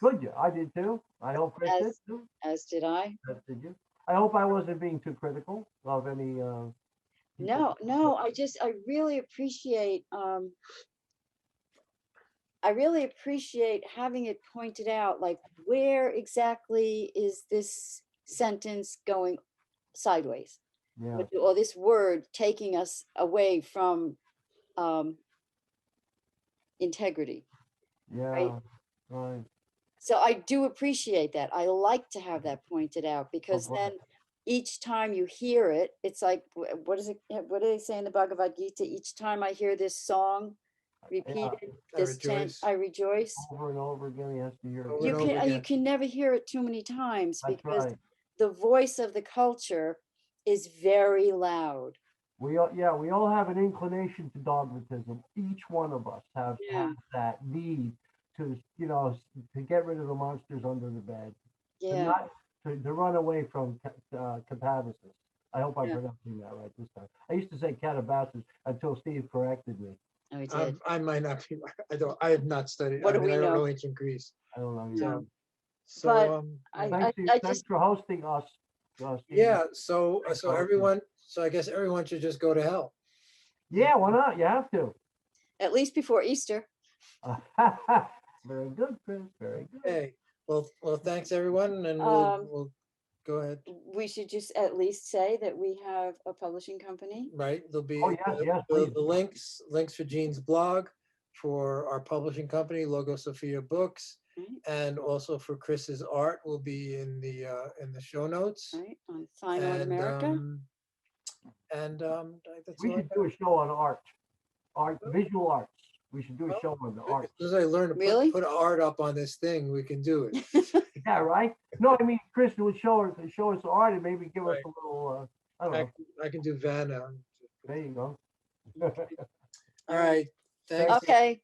Good, yeah, I did too. I hope Chris did As too. as did I. Did you? I hope I wasn't being too critical of any. People. No, I really appreciate I really appreciate having it pointed out, like where exactly is this sentence going sideways? Yeah, Or this word taking us away from um, integrity. yeah, right. So I do appreciate that. I like to have that pointed out because glad. then each time you hear it, it's like, what is it? What do they say in the Bhagavad Gita? Each time I hear this song repeated, I this chant, rejoice. I rejoice. Over and over again, he has to hear. Over it. and over You again. can never hear it too many times That's because right. the voice of the culture is very loud. We all have an inclination to dogmatism. Each one of us has that need to to get rid of the monsters under the bed, to Yeah. not to run away from catabasis. I hope I'm Yeah. pronouncing that right this time. I used to say catabasis until Steve corrected me. Oh, we did. I might not be. I have not studied. What I do mean, we I don't know? know ancient Greece. I don't know. No. So But yeah. I Thanks just, for hosting us. Steve. Yeah, so Thanks so for hosting. everyone, so I guess everyone should just go to hell. Yeah, why not? You have to. at least before Easter. Very good, Chris. Very good. Hey, well, thanks everyone, and we'll go ahead. We should just at least say that we have a publishing company. Right, there'll be Oh, yes, please. the links for Jean's blog, for our publishing company, Logosophia Books, Right, And also for Krys's art will be in the show notes. right, on Fine Art America. That's We all I should do a show on art, visual arts. We should do a Well, show on the got. art. As soon as I learn to Really? put art up on this thing, we can do it. Yeah, right? No, I mean, Krys would show us art and maybe give us Right. a little, I don't I, know. I can do Vanna. There you go. All right. Thanks. Okay,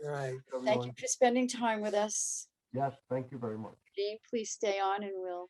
All right. thank you for spending time with us. Yes, thank you very much. Dean, please stay on and we'll